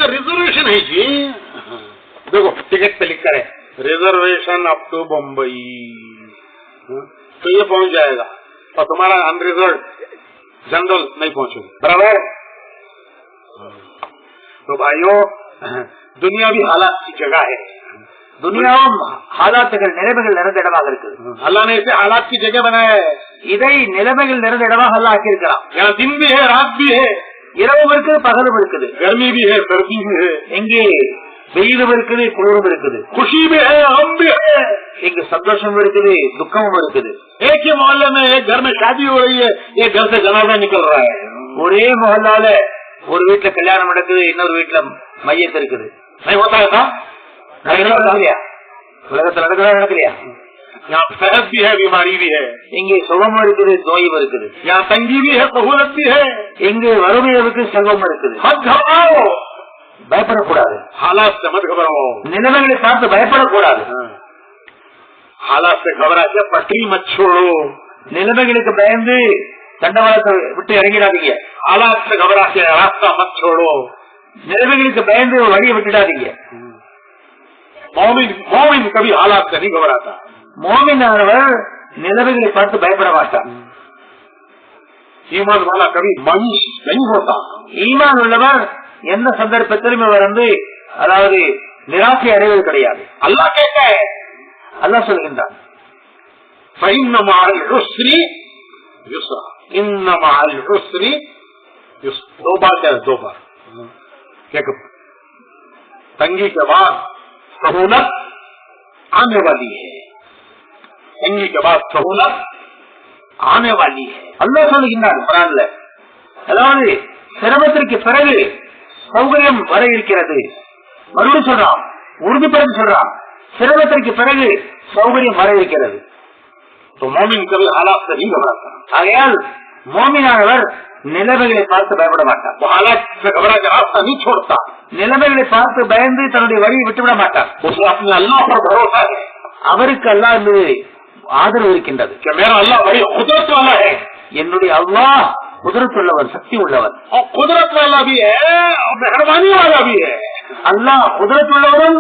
इसका रिजर्वेशन है जी। देखो टिकट पे लिखा है रिजर्वेशन अप टू बम्बई, तो ये पहुंच जाएगा और तुम्हारा अनरिजर्व जनरल नहीं पहुंचेगा, बराबर। तो भाइयों दुनिया भी हालात की जगह है, துனியாவும் ஹாலாத்துகள் நிலைமைகள் நிறைந்த இடமாக இருக்கு. अल्लाह ने इसे हालात की जगह बनाया है, இதை நிலைமைகள் நிறைந்த இடமாக அல்லாஹ் ஆக்கியிருக்கிறான். यहाँ दिन भी है रात भी है, இரவும் இருக்குது பகலும் இருக்குது, गर्मी भी है सर्दी भी है, இங்கே வெயிலும் இருக்குது குளிரும் இருக்குது, खुशी भी है गम भी है, இங்கு சந்தோஷம் இருக்குது துக்கமும் இருக்குது. एक ही मोहल्ले में एक घर में शादी हो रही है, एक घर से जनाजा निकल रहा है, ஒரே மொஹல்லால ஒரு வீட்டுல கல்யாணம் நடக்குது, இன்னொரு வீட்டுல மையத்து இருக்குது. नहीं होता है था நடக்கலையா? உலகத்துல நடக்கலையா? यहाँ सेहत भी है बीमारी भी है, இங்கே சுகமும் இருக்குது நோயும் இருக்குது, यहाँ तंगी भी है सहूलत भी है, இங்கு வறுமை இருக்கு செல்வம் இருக்குது. मत घबराओ, பயப்படக்கூடாது, हालात से मत घबराओ, நிலைமைகளை பார்த்து பயப்படக்கூடாது. हालात से घबरा के पटरी मत छोड़ो, நிலைமைகளுக்கு பயந்து தண்டவாளத்தை விட்டு இறங்கிடாதீங்க. हालात से घबरा के रास्ता मत छोड़ो, நிலைமைகளுக்கு பயந்து வழியை விட்டுடாதீங்க. मोमिन कभी हालात से नहीं घबराता, மோமினானவர் நிலைமைகளை பார்த்து பயப்பட மாட்டார். ईमान वाला कभी मायूस नहीं होता, ஈமான் உள்ளவர் எந்த சந்தர்ப்பத்திலும் இவர் அதாவது நிராசை அடைவது கிடையாது. अल्लाह कहता है அல்லாஹ் சொல்கின்றான் फइन्न मअल उस्री युस्रा, इन्न मअल उस्री युस्रा, दो बार क्या है, दो बार क्या तंगी के बाद सहूलत आने वाली है, तंगी के बाद सहूलत आने वाली है. அல்லாஹ் சொல்கின்றான் குர்ஆன்ல, அதாவது சிரமத்திற்கு பிறகு சௌகரியம் வர இருக்கிறது. மறுபடியும் சொல்றான், உறுதிப்படுத்தி சொல்றான், சிரமத்திற்கு பிறகு சௌகரியம் வர இருக்கிறது. तो मोमिन कभी हालात से नहीं घबराता, ஆகையால் மோமினானவர் நிலைமைகளை பார்த்து பயப்பட மாட்டார். वो हालात से घबरा के रास्ता नहीं छोड़ता, நிலைமைகளை பார்த்து பயந்து தன்னுடைய வழியை விட்டுவிட மாட்டார். उसे अपने अल्लाह पर भरोसा है அவருக்கு அல்லாஹ் மீது ஆதரவு இருக்கின்றது. कि मेरा अल्लाह बड़ी कुदरत वाला है, என்னுடைய அல்லாஹ் குதிரத் உள்ளவர், சக்தி உள்ளவர். और कुदरत वाला भी है और मेहरबानी वाला भी है. அல்லாஹ் குதிரத் உள்ளவரும்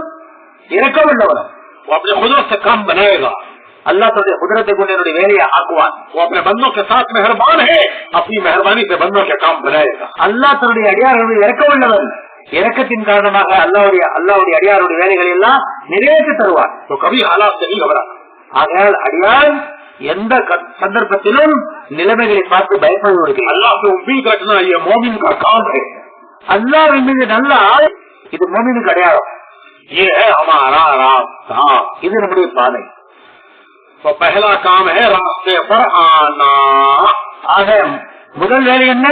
இரக்கம் உள்ளவரும். वो अपने कुदरत से काम बनाएगा, அல்லாஹ் தன்னுடைய குதிரத்தை கொண்டு என்னுடைய வேலையை ஆக்குவான். वो अपने बंदों के साथ मेहरबान है, अपनी मेहरबानी से बंदों के काम बनाएगा. அல்லாஹ் தன்னுடைய அடியார்களுடைய இரக்கம் உள்ளவன், இரக்கத்தின் காரணமாக அல்லாஹ்வுடைய அடியாருடைய வேலைகளை எல்லாம் நிறைவேற்றி தருவார். तो कभी हालात से नहीं घबरा. ஆகையால் அடியார் எந்த சந்தர்ப்பத்திலும் நிலைமைகளை பார்த்து பயப்படுவதற்கு अल्लाह से उम्मीद रखना ये मोमिन का काम है, அல்லாஹ்வின் மீது நல்ல ஆள், இது மோமினுக்கு அடையாளம். ये है हमारा रास्ता. இது நம்முடைய பாதை. तो पहला काम है रास्ते पर आना. ஆக முதல் வேலை என்ன?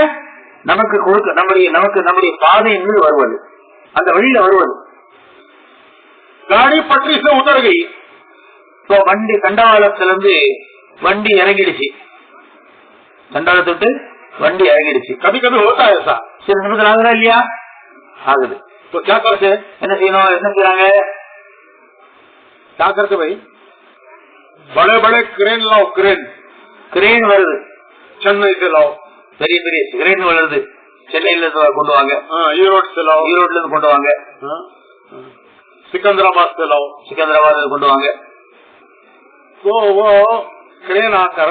நமக்கு நம்முடைய பாதையின் மீது வருவது, அந்த வழியில வருவது. गाड़ी पटरी से उतर गई, இப்போ வண்டி தண்டவாளத்திலிருந்து வண்டி இறங்கிடுச்சு, தண்டவாளத்தை விட்டு வண்டி இறங்கிடுச்சு. कभी कभी होता है ऐसा, சில நிமிஷம் ஆகுதா இல்லையா? ஆகுது. तो क्या करते, என்ன செய்யணும்? என்ன செய்யறாங்க? क्या करते भाई, बड़े बड़े क्रेन लाओ, கிரேன் வருது, चेन्नई से लाओ, பெரிய பெரிய கிரேன் வருது, சென்னையில இருந்து கொண்டு வாங்க, ईरोड से लाओ, ஈரோட்ல இருந்து கொண்டு வாங்க, सिकंदराबाद से लाओ. சிக்கந்தராபாத் கொண்டு வாங்க. तो वो क्रेन आकर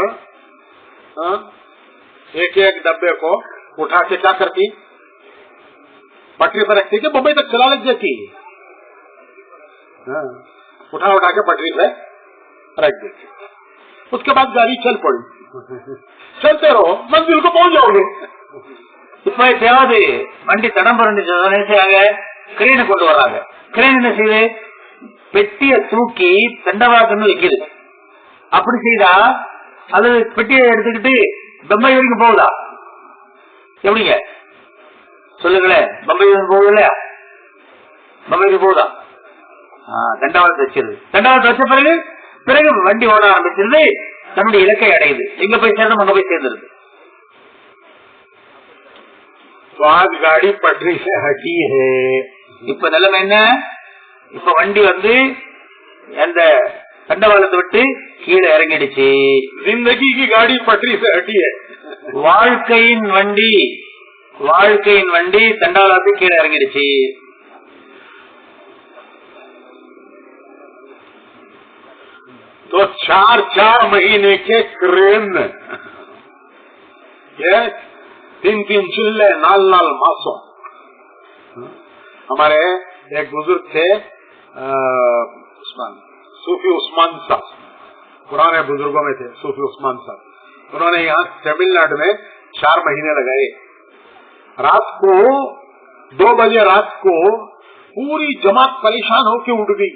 एक एक डब्बे को उठा के क्या करती, पटरी पर रखती कि मुंबई तक चला लग जाती, उठा के पटरी पे रख देती. उसके बाद गाड़ी चल पड़ी, चलते रहो, मंजिल को पहुंच जाओगे. இப்ப எப்பயாவது வண்டி தடம் புரண்டுச்சு, என்ன செய்யாங்க? கிரேனை கொண்டு வர்றாங்க. கிரேன் என்ன செய்யுது? பெட்டியை தூக்கி தண்டவாளத்துல வைக்குது. அப்படி செய்தா அது பெட்டியை எடுத்துக்கிட்டு பம்பை வரைக்கும் போகுதா? எப்படிங்க சொல்லுங்களேன்? பம்பை வரைக்கும் போகுது இல்லையா? பம்பை வரைக்கும் போகுதா? தண்டவாளத்தை வச்சிருது. தண்டவாளத்தை வச்ச பிறகு வண்டி ஓட ஆரம்பிச்சிருது, தன்னுடைய இலக்கை அடையுது. எங்க போய் சேரணும் அங்க போய் சேர்ந்துருது. तो आज गाड़ी पटरी से हटी है. இப்ப நிலைமை என்ன? இப்ப வண்டி அந்த தண்டவாளத்தை விட்டு கீழே இறங்கிடுச்சு. जिंदगी की गाड़ी पटरी से हटी है. வாழ்க்கையின் வண்டி தண்டவாளத்துக்கு கீழே இறங்கிடுச்சு. तो 4-4 महीने के क्रेन, ये 3-3 चिल्ले, 4 मासों। हमारे एक बुजुर्ग थे सूफी उस्मान साहब, पुराने बुजुर्गों में थे सूफी उस्मान साहब। उन्होंने यहाँ तमिलनाडु में 4 महीने लगाए। रात को 2 बजे रात को पूरी जमात परेशान होकर उठ गई।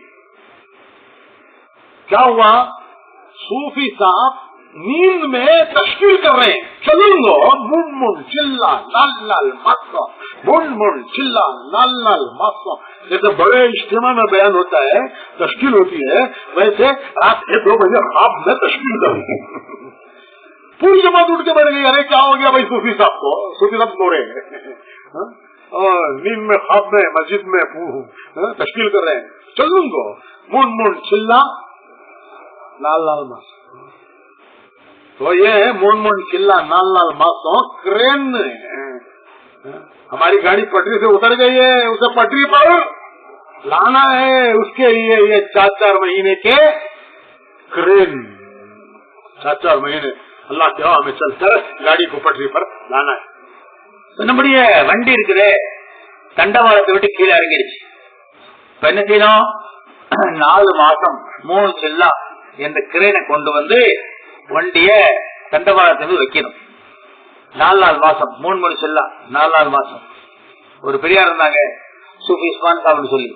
क्या हुआ? सूफी साहब नींद में तशकील कर रहे हैं, चलूंगो मुन मुन चिल्ला लाल लाल मासो, मुन मुन चिल्ला लाल लाल मासो। जैसे बड़े इज्तिमा में बयान होता है, तशकील होती है, वैसे रात के 2 बजे ख्वाब में तशकील कर रहे हैं। पूरी जमात उठ के बैठ गई। अरे क्या हो गया भाई सूफी साहब को? सूफी साहब सो रहे हैं और नींद में ख्वाब में मस्जिद में तशकील कर रहे हैं, चलूंगो मुन मुन चिल्ला लाल लाल मासो। तो ये है मुन मुन चिल्ला लाल लाल मासो क्रेन। हमारी गाड़ी पटरी से उतर गई है, उसे पटरी पर लाना है। उसके लिए ये 4-4 महीने के क्रेन, 4-4 महीने अल्लाह के हवा में चलकर गाड़ी को पटरी पर लाना है। நம்முடைய வண்டி இருக்குது தண்டவாளத்தை விட்டு கீழே இறங்கிடுச்சு. இப்ப என்ன செய்யணும்? 4 மாசம் 3 சில்லா என்ற கிரேனை கொண்டு வந்து வண்டிய தண்டவாளத்தை வைக்கணும். 4 மாசம் 3 சில்லா 4 மாசம். ஒரு பெரியார் இருந்தாங்க சூஃபி உஸ்மான் சாப்னு சொல்லி,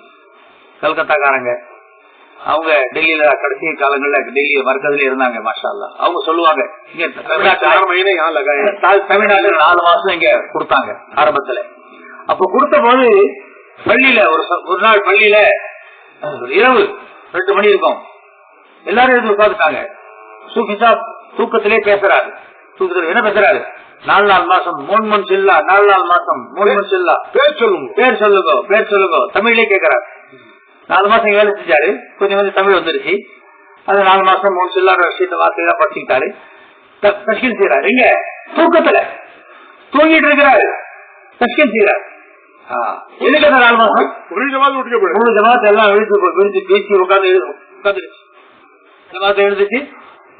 கல்கத்தாக்காரங்க. அவங்க டெல்லியில கடைசி காலங்கள்ல டெல்லி மர்கதுல இருந்தாங்க. மாஷா அல்லாஹ். அவங்க சொல்லுவாங்க தமிழ்நாட்டுல 4 மாசம் இங்க கொடுத்தாங்க ஆரம்பத்துல. அப்ப கொடுத்த போது பள்ளியில ஒரு நாள் பள்ளியில இரவு 2 மணி இருக்கும், எல்லாரும் எழுந்து உட்காந்துட்டாங்க. சூஃபி சாப் தூக்கத்திலே பேசுறாரு. தூக்கத்துல என்ன பேசுறாரு? 4 மாசம் 3 சில்லா 4 மாசம் 3 சில்லா பேர் சொல்லுங்க தமிழ்லயே கேட்கிறாரு. 4 மாசம் வேலை செஞ்சாரு, கொஞ்சம் தமிழ் வந்துருச்சு. அது 4 மாசம் 3 சில்லா விஷயத்த வார்த்தையெல்லாம் படிச்சுக்கிட்டாரு. தஷ்கீல் செய்யறாரு. இங்க தூக்கத்துல தூங்கிட்டு இருக்கிறாரு, தஷ்கீல் செய்யறாரு. எனக்கு 4 மாசம் 3 ஜமாத் எல்லாம் விரிச்சு பேசி உட்காந்துருச்சு. ஜமாத் எழுந்துச்சு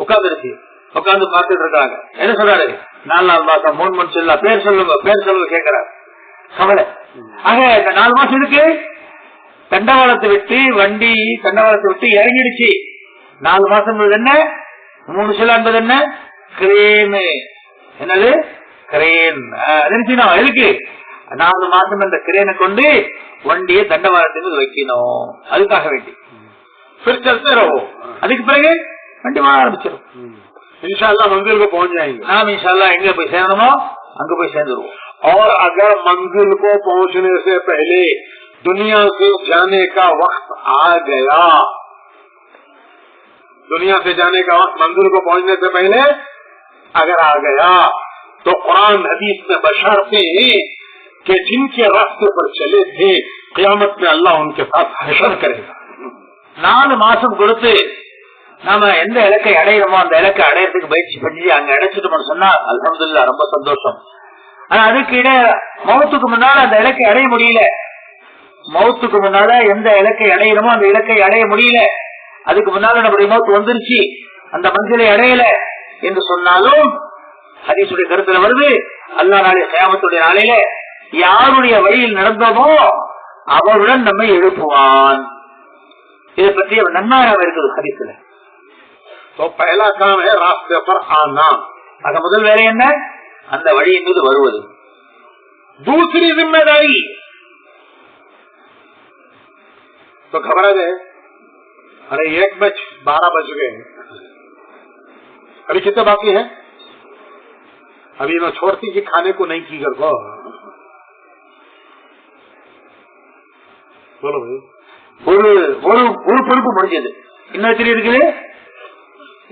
உட்காந்துருச்சு. உட்காந்து பார்த்துட்டு இருக்காங்க. என்ன சொல்றாரு? 4 மாசம் 3 சில்லா பேர் சொல்லுங்க கேட்கிறாரு. கவலை. ஆக இந்த 4 மாசம் இருக்கு. தண்டவாளத்தை விட்டு வண்டி தண்டவாளத்தை விட்டு இறங்கிடுச்சு. 4 மாசம் என்ன? 3 சில்லா என்பது என்ன? கிரேன். என்னது? கிரேன். எதுக்கு? 4 மாசம் இந்த கிரேனை கொண்டு வண்டியை தண்டவாளத்துக்கு வைக்கணும். அதுக்காக வேண்டி அதுக்கு பிறகு வண்டி வாழ ஆரம்பிச்சிடும். इंशाअल्लाह मंजिल को पहुंच जाएंगे. நாம் इंशाअल्लाह எங்க போய் சேரணுமோ அங்க போய் சேர்ந்துருவோம். और अगर मंजिल को पहुंचने से पहले दुनिया से जाने का वक्त आ गया, दुनिया से जाने का वक्त मंजिल को पहुंचने से पहले अगर आ गया, तो कुरान हदीस में बशर्ते कि जिनके रास्ते पर चले थे क़यामत में अल्लाह उनके साथ हशर करेगा. 4 மாசம் கொடுத்து நாம எந்த இலக்கை அடையிறோமோ அந்த இலக்கை அடையறதுக்கு பயிற்சி பண்ணி அங்க அடைச்சிட்டோம்னு சொன்னா அல்ஹம்துலில்லாஹ் ரொம்ப சந்தோஷம். ஆனா அதுக்கு மௌத்துக்கு முன்னால அந்த இலக்கை அடைய முடியல. மௌத்துக்கு முன்னால எந்த இலக்கை அடையிறோமோ அந்த இலக்கை அடைய முடியல. அதுக்கு முன்னால நம்முடைய மௌத்து வந்துருச்சு, அந்த மஞ்சளை அடையல என்று சொன்னாலும் ஹதீஸுடைய கருத்துல வருது, அல்லாஹ் நாளை கியாமத்துடைய நாளையில யாருடைய வழியில் நடந்தோமோ அவருடன் நம்மை எழுப்புவான். இதை பற்றி நன்மையாக இருக்குது ஹதீஸ்ல. तो पहला काम है रास्ते पर आना. आग முதல் வேலை என்ன? அந்த வழியின் மீது வருவது. दूसरी जिम्मेदारी तो घबरा गए. अरे 12 बज गए, अभी कितने बाकी है? अभी मैं छोड़ती कि खाने को नहीं की घर को. बोलो भाई. ஒரு பொறுப்பு முடிஞ்சது. இன்னும் எத்தனை இருக்குது?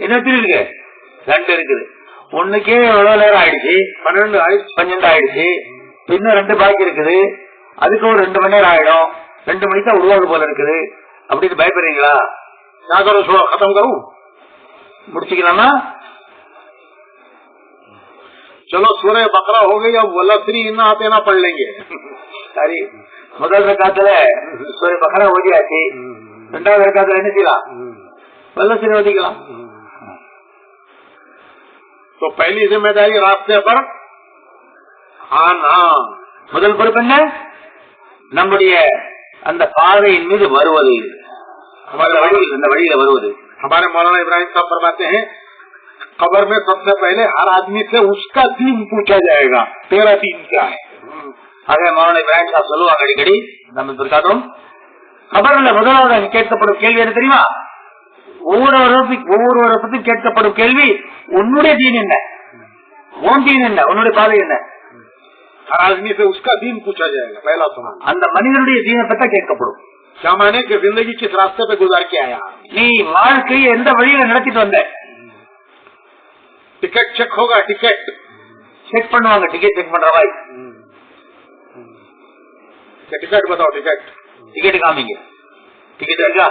2 இருக்குது. ஒண்ணுக்கே எவ்வளவு நேரம் ஆயிடுச்சு? 12 ஆயிடுச்சு. இன்னும் 2 பாக்கி இருக்குது. அதுக்கு ஒரு 2 மணி நேரம் ஆயிடும். 2 மணிக்கு தான் உருவாக போல இருக்குது அப்படின்னு பயப்படுறீங்களா? முடிச்சுக்கலாமா? चलो सूरह बकरा हो गई, अब वल्ला 3 आते ना पढ़ लेंगे. சரி, முதல் ரக்காத்துல சூரह பக்ரா ஓதியாச்சு. 2வது ரக்காத்துல என்ன செய்யலாம்? வெள்ளத்தில் வதிக்கலாம். तो पहली जिम्मेदारी रास्ते पर आना. முதல் பொறுப்பு என்ன? நம்முடைய அந்த பாதையின் மீது வருவது, அந்த வழியில வருவது. हमारे मौलाना इब्राहिम साहब फरमाते हैं, कब्र में सबसे पहले हर आदमी से उसका दीन पूछा जाएगा, तेरा दीन क्या है. ஆக மௌலானா இப்ராஹிம் சாஹிப் சொல்லுவாங்க அடிக்கடி, நம்ம பிற்காலம் கபர்ல முதலாவது கேட்கப்படும் கேள்வி என்ன தெரியுமா? ஒவ்வொருவரை பத்தி கேட்கப்படும் கேள்வி, உன்னுடைய தீன் என்ன, உன் தீன் என்ன, உன்னுடைய பாதை என்ன. हर आदमी से उसका दीन पूछा जाएगा, पहला सवाल. அந்த மனிதனுடைய தீனை பத்தி கேட்கப்படும். क्या माने कि जिंदगी किस रास्ते पे गुजार के आया, நீ வாழ்க்கையை எந்த வழியில நடத்திட்டு வந்த. टिकट चेक होगा, टिकट செக் பண்ணுவாங்க, டிக்கெட் செக் பண்றவாய். टिकट बताओ, टिकट டிக்கெட் காமிங்க. டிக்கெட் இருக்கா?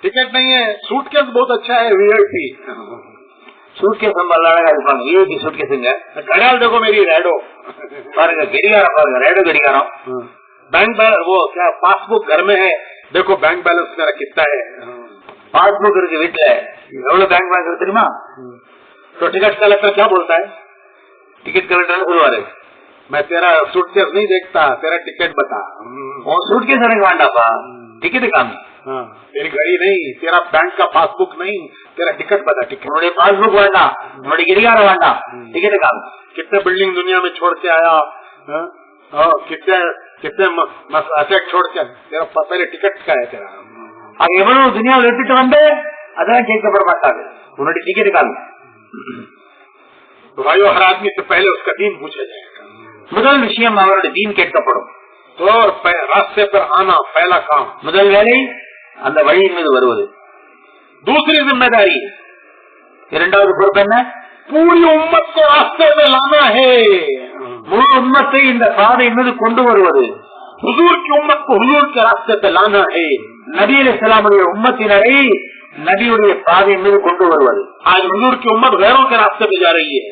टिकट नहीं है. सूटकेस बहुत अच्छा है, वीआईपी सूटकेस ரொம்ப அழகா இருப்பாங்க. விஐபி सूटकेसங்க. घड़ियाल देखो मेरी, रेडो பாருங்க, கடிகாரம் பாருங்க, रेडो கடிகாரம். बैंक बैलेंस, वो क्या पासबुक घर में है, देखो बैंक बैलेंस मेरा कितना है. பாஸ்புக் இருக்கு வீட்டுல, எவ்வளவு பேங்க் பேலன்ஸ் இருக்கு தெரியுமா? तो टिकट कलेक्टर क्या बोलता है? டிக்கெட் கலெக்டர் சொல்லுவாரு, मैं तेरा सूटकेस नहीं देखता, तेरा टिकट बता. உன் सूटकेस எனக்கு வேண்டாப்பா, டிக்கெட் காமி. तेरी घड़ी नहीं, तेरा बैंक का पासबुक नहीं, तेरा टिकट बता. टिकट, உன்னுடைய பாஸ்புக் வேண்டாம், உன்னுடைய கடிகாரம் வேண்டாம், டிக்கெட் காமி. कितने बिल्डिंग दुनिया में छोड़ के आया, कितने असेट छोड़ के, तेरा पहले टिकट का है तेरा. அது எவ்வளவு துனியாவில் எடுத்துட்டு வந்து அதான் கேட்கப்பட மாட்டாங்க, உன்னுடைய டிக்கெட் காமி. तो भाइयों, हर आदमी से पहले उसका दीन पूछा जाएगा. முதல் விஷயம் அவருடைய தீன் கேட்கப்படும். तो रास्ते पर आना पहला काम, முதல் வேலை அந்த வழியின் மீது வருவது. दूसरी जिम्मेदारी, இரண்டாவது பொறுப்பு என்ன? पूरी उम्मत को रास्ते में लाना है. முழு உம்மத்தை இந்த பாதையின் மீது கொண்டு வருவது. हुजूर की उम्मत को हुजूर के रास्ते पे लाना है. நபி அலைஹிஸ்ஸலாமுடைய உம்மத்தினரை நபியுடைய பாதையின் மீது கொண்டு வருவது. आज हुजूर की उम्मत गैरों के रास्ते पे जा रही है.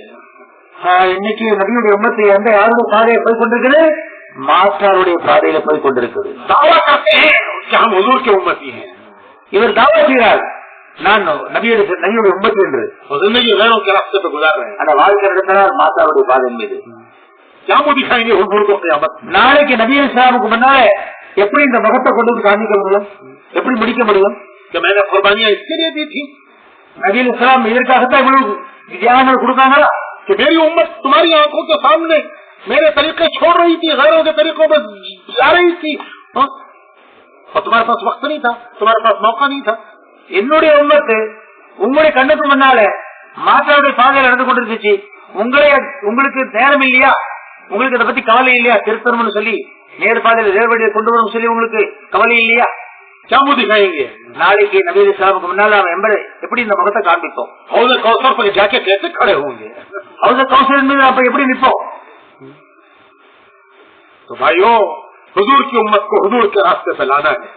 இன்னைக்கு நபியுடைய உம்மத்தை எந்த யாருடைய பாதையை போய் கொண்டிருக்குது? மாற்றாருடைய பாதையில போய் கொண்டிருக்குது. दावा करते हैं कि हम हुजूर के उम्मती हैं. இவர் தாவா செய்கிறார், நான் நபியுடைய உம்மத்து என்று. जिंदगी गैरों के रास्ते पे गुजार रहे हैं. அந்த வாழ்க்கை நடத்தினார் மாற்றாருடைய பாதையின் மீது. क्या मुँह दिखाएंगे हुजूर को क़यामत? நாளைக்கு நபி அலைஹிஸ்ஸலாமுக்கு முன்னால எப்படி இந்த முகத்தை கொண்டு வந்து காமிக்க முடியும், எப்படி முடிக்க முடியும்? कि मैंने कुर्बानियां इसके लिए दी थी நபி அலைஹிஸ்ஸலாம் இதற்காகத்தான் இவ்வளவு தியாகங்கள் கொடுத்தாங்களா? कि मेरी उम्मत तुम्हारी आंखों के सामने मेरे तरीके छोड़ रही थी, गैरों के तरीकों में जा रही थी, और तुम्हारे पास वक्त नहीं था, तुम्हारे पास मौका नहीं था. என்னுடைய உம்மத்து உங்களுடைய கண்ணுக்கு முன்னால மாற்றாருடைய பாதையில் நடந்து கொண்டிருந்துச்சு. உங்களுக்கு நேரம் இல்லையா, உங்களுக்கு இதை பத்தி கவலை இல்லையா, திருத்தணும்னு சொல்லி நேர் பாதையில் நேர்வழியை கொண்டு வரும் சொல்லி உங்களுக்கு கவலை இல்லையா? क्या मुँह दिखाएंगे? நாளைக்கு நபி அலைஹிஸ்ஸலாமுக்கு முன்னால எப்படி இந்த முகத்தை காண்பிப்போம்? हौज़ कौसर पर जाके कैसे खड़े होंगे? ஹௌஸ கௌசர் மீது அப்ப எப்படி நிற்போம்? तो भाइयों, हुजूर की उम्मत को हुजूर के रास्ते पे लाना है.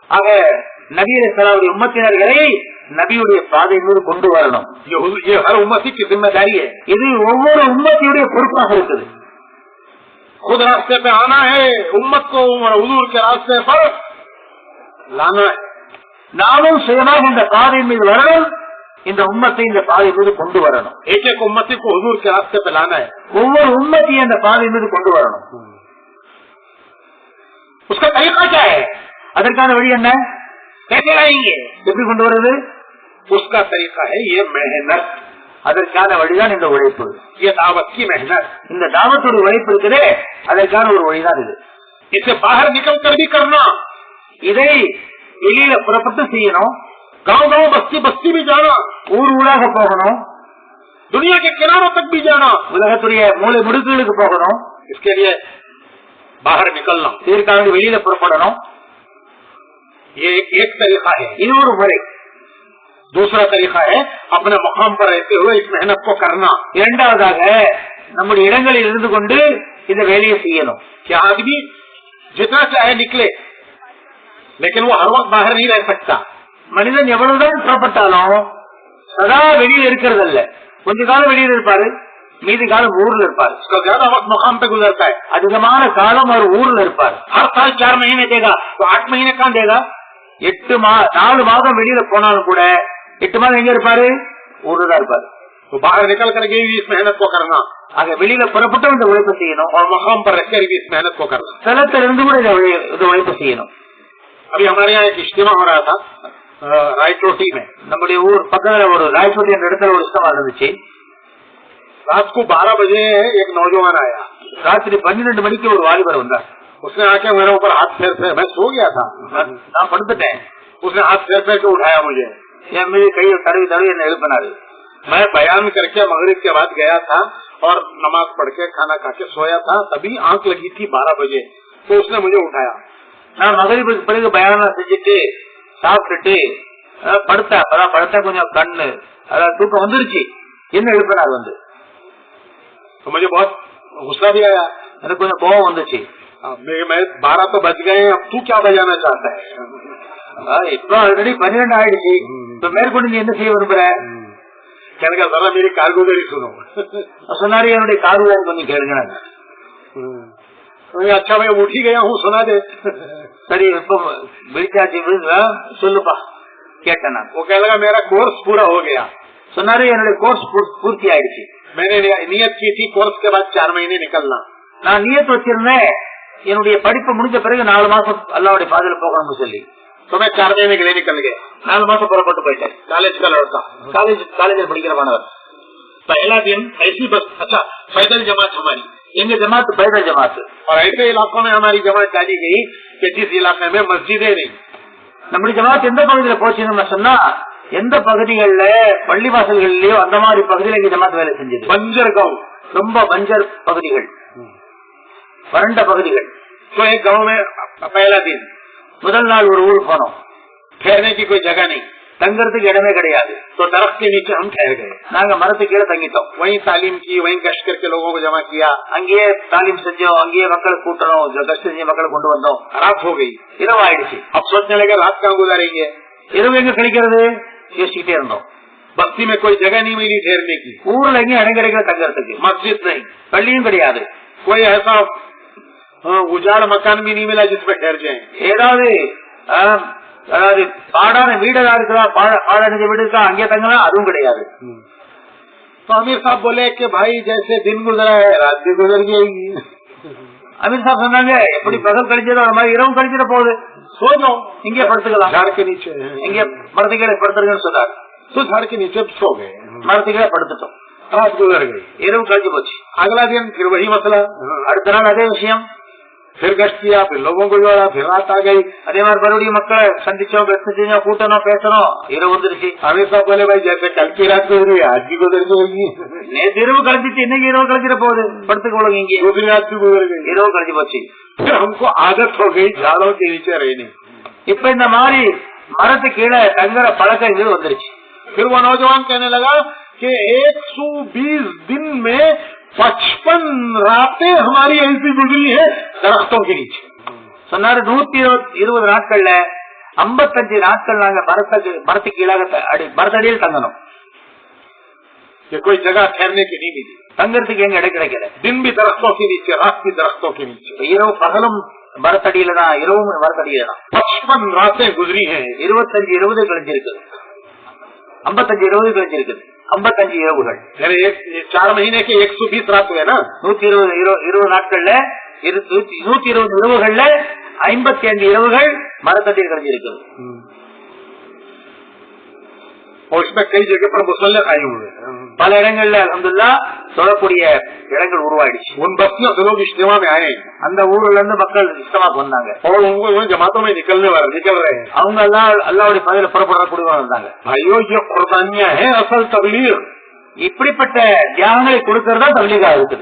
ஆக நபி அலைஹிஸ்ஸலாமுடைய உம்மத்தினர்களை நபியுடைய பாதையின் மீது கொண்டு வரணும். ये हर उम्मती की जिम्मेदारी है. இது ஒவ்வொரு உம்மத்தியுடைய பொறுப்பாக இருக்குது. खुद रास्ते पे आना है, उम्मत को हुजूर के रास्ते पर लाना है. நாமும் சுயமாக இந்த பாதையின் மீது வரணும், இந்த உம்மத்தை இந்த பாதை மீது கொண்டு வரணும். एक एक उम्मती को हुजूर के रास्ते पे लाना है. ஒவ்வொரு உம்மத்தையும் இந்த பாதையின் மீது கொண்டு வரணும். उसका तरीका क्या है? அதற்கான வழி என்ன? कैसे लाएंगे? எப்படி கொண்டு வருது? उसका तरीका है ये मेहनत. அதற்கான வழிதான் இந்த உழைப்பு. ये दावत की मेहनत. இந்த தாவத்துடைய உழைப்பு இருக்குதே, அதற்கான ஒரு வழிதான் இது. इसे बाहर निकल कर भी करना, இதை வெளியில புறப்பட்டு செய்யணும். गांव गांव बस्ती बस्ती भी जाना, ஊர் ஊராக போகணும், दुनिया के किनारों तक भी जाना, உலகத்துடைய மூலை முடுக்குகளுக்கு போகணும். इसके लिए बाहर निकलना, இதற்காக வெளியில புறப்படணும். ये एक तरीका है. இது ஒரு முறை. दूसरा तरीका है अपने मुकाम पर रहते हुए इस मेहनत को करना. இரண்டாவதாக நம்முடைய இடங்களில் இருந்து கொண்டு இந்த வேலையை செய்யணும். कि आदमी जितना चाहे निकले, लेकिन वो हर वक्त बाहर नहीं रह सकता. மனிதன் எவ்வளவுதான் புறப்பட்டாலும் சதா வெளியில் இருக்கிறது அல்ல. கொஞ்ச காலம் வெளியில் இருப்பாரு, மீதி காலம் ஊர்ல இருப்பாரு. उसका ज्यादा वक्त मुकाम पे गुजरता है. அதிகமான காலம் அவர் ஊர்ல இருப்பார். हर साल 4 महीने देगा तो 8 महीने कहाँ देगा? 4 மாதம் வெளியில போனாலும் கூட 8 மாதம் எங்க இருப்பாரு? ஊர்ல தான் இருப்பாரு. तो बाहर निकल करके भी इस मेहनत को करना, ஆக வெளியில புறப்பட்டு இந்த உழைப்பு செய்யணும். और मकाम पर रहकर भी इस मेहनत को करना. தலத்துல இருந்து கூட இந்த உழைப்பு செய்யணும். अभी हमारे यहाँ एक इज्तिमा हो रहा था रायचोटी में. நம்முடைய ஊர் பக்கத்துல ஒரு ராயச்சோட்டி என்ற இடத்துல ஒரு இஷ்டமா இருந்துச்சு. रात को 12 बजे एक नौजवान आया. ராத்திரி 12 மணிக்கு ஒரு வாலிபர் வந்தார். उसने आके मेरे ऊपर हाथ फेर फेर, मैं सो गया था, நான் படுத்துட்டேன். उसने हाथ फेर फेर के उठाया मुझे, என் மீது கையை தடவி தடவி என்ன எழுப்பினாரு. मैं बयान करके मगरिब के बाद गया था और नमाज पढ़ के खाना खा के सोया था, तभी आंख लगी थी 12 बजे, तो उसने मुझे उठाया. நான் மகரிபுக்கு பிறகு பயானம் செஞ்சுட்டு சாப்பிட்டுட்டு படுத்தா கொஞ்சம் கண்ணு அதாவது தூக்கம் வந்துருச்சு. என்ன எழுப்பினார் வந்து. तो मुझे बहुत गुस्सा भी आया, எனக்கு கொஞ்சம் கோபம் வந்துச்சு. मैं 12 तो बज गए, अब तू क्या बजाना चाहता है? இப்ப ஆல்ரெடி 12 ஆயிடுச்சு, இப்ப மேற்கொண்டு நீ என்ன செய்ய விரும்புற? कहने जरा मेरी कारगुजारी सुनो. சொன்னாரு என்னுடைய காதுவாரி கொஞ்சம் கேளுங்க. अच्छा मैं उठ ही गया हूँ, सुना दे. சரி இப்ப விழிச்சாச்சு, சொல்லுப்பா கேட்டேன். वो कह लगा मेरा कोर्स पूरा हो गया. சொன்னாரு என்னுடைய கோர்ஸ் பூர்த்தி ஆயிடுச்சு. मैंने नियत की थी कोर्स के बाद 4 महीने निकलना. நான் நியத்து வச்சிருந்தேன் என்னுடைய படிப்பு முடிஞ்ச பிறகு 4 மாசம் அல்லாவுடைய பாதையில போகணும்னு சொல்லி. तो मैं 4 महीने के लिए निकल गया. 4 மாசம் புறப்பட்டு போயிட்டேன். कॉलेज का लड़का, காலேஜில் படிக்கிற மாணவர். पहला दिन ऐसी बस, अच्छा पैदल जमात हमारी, எங்க ஜமாத்து पैदल जमात. और ऐसे इलाकों में हमारी जमात डाली गई कि जिस इलाके में मस्जिदें नहीं. நம்முடைய ஜமாத் எந்த பகுதியில போச்சுன்னு சொன்னா, எந்த பகுதிகள்ல பள்ளிவாசல்கள்லயோ அந்த மாதிரி பகுதியில எங்க ஜமாத் வேலை செஞ்சது. बंजर गाँव, ரொம்ப பஞ்சர் பகுதிகள், வறண்ட பகுதிகள். तो एक गाँव में पहला दिन முதல் நாள் ஒரு ஊருக்கு போனோம். ठहरने की कोई जगह नहीं, தங்கறதுக்கு இடமே கிடையாது. तो दरख्त के नीचे हम ठहर गए. நாங்க மரத்துக்கு கீழே தங்கிட்டோம். वहीं तालीम की, वहीं गश्त करके लोगों को जमा किया. அங்கேயே தாலீம் செஞ்சோம், அங்கேயே மக்களை கூட்டணும், கஷ்ட செஞ்சு மக்களை கொண்டு வந்தோம். रात हो गई, இரவு ஆயிடுச்சு. अब सोचने लगे रात कहाँ गुजारेंगे. இரவு எங்க கழிக்கிறது யோசிச்சுட்டே இருந்தோம். बस्ती में कोई जगह नहीं मिली ठहरने की, ஊர்ல எங்கேயும் இடம் கிடைக்கல தங்கறதுக்கு. मस्जिद नहीं, பள்ளியும் கிடையாது. कोई ऐसा उजाड़ मकान भी नहीं मिला जिसमें ठहर जाए. அதாவது பாடான வீடு இருக்கா, பாடான வீடு இருக்கா, அங்கே தங்கலாம், அதுவும் கிடையாது. तो अमीर साहब बोले कि भाई जैसे दिन गुजरा है रात भी गुजर जाएगी. அமீர் சாப் சொன்னாங்க, எப்படி பகல் கழிச்சதோ அது மாதிரி இரவும் கழிச்சிட போகுது, सो जाओ, இங்கே படுத்துக்கலாம், झाड़ के नीचे, இங்கே மரத்துக்கீழே படுத்துருங்கன்னு சொன்னார். तो झाड़ के नीचे सो गए, மரத்துக்கீழே படுத்துட்டோம். रात गुजर गई, இரவு கழிச்சு போச்சு. अगला दिन फिर वही मसला, அடுத்த நாள் அதே விஷயம். फिर गश्त किया, फिर लोगों को जोड़ा, फिर रात आ गई. அதே மாதிரி மறுபடியும் மக்களை சந்திச்சோம், கஷ்ட செஞ்சோம், கூட்டணும், பேசணும், இரவு வந்துருச்சு. अमीर साहब बोले भाई जैसे कल की रात गुजरी आज भी गुजर जाएगी. நேற்று இரவு கழிச்சிச்சு, இன்னைக்கு இரவு கழிச்சிட போகுது, படுத்துக்கொள்ளுங்க, இங்கே दूसरी रात भी गुजर गई. இரவு கழிச்சு போச்சு. फिर हमको आदत हो गई झाड़ों के नीचे रहने. இப்ப இந்த மாதிரி மரத்து கீழே தங்குற பழக்கங்கள் வந்துருச்சு. फिर वो नौजवान कहने लगा कि 120 दिन में 55 रातें हमारी ऐसी गुजरी है दरख्तों के नीचे. சொன்னாரு 120 நாட்கள்ல 55 நாட்கள் நாங்க மரத்து கீழாக மரத்தடியில் தங்கணும். कि कोई जगह ठहरने की नहीं मिली, தங்கறதுக்கு எங்க இடம் கிடைக்கல. दिन भी दरख्तों के नीचे, रात भी दरख्तों के नीचे. இரவு பகலும் மரத்தடியில தான், இரவும் மரத்தடியில தான். 55 रातें गुजरी हैं. 25-20 கழிஞ்சிருக்கு, 55-20 கழிஞ்சிருக்கு, 55 இரவுகள். 4 महीने के 120 रात हुए ना. 120 நாட்கள்ல 120 இரவுகள்ல 55 இரவுகள் மரத்தடியில் கழிஞ்சிருக்கு. और इसमें कई जगह पर मुसल्ले आए हुए हैं. பல இடங்கள்ல அல்ஹம்துலில்லாஹ் தொழக்கூடிய இடங்கள் உருவாயிடுச்சு. उन बस्तियों से लोग इज्तिमा में आए, அந்த ஊர்ல இருந்து மக்கள் இஸ்லாமுக்கு வந்தாங்க. और उनको जमातों में निकल रहे हैं. அவங்க எல்லாம் அல்லாஹ்வுடைய பாதையில புறப்படக்கூடியவங்க வந்தாங்க. भाइयों ये कुर्बानियां हैं असल तबलीग. இப்படிப்பட்ட தியாகங்களை கொடுக்கறதா தப்லீகா இருக்கு.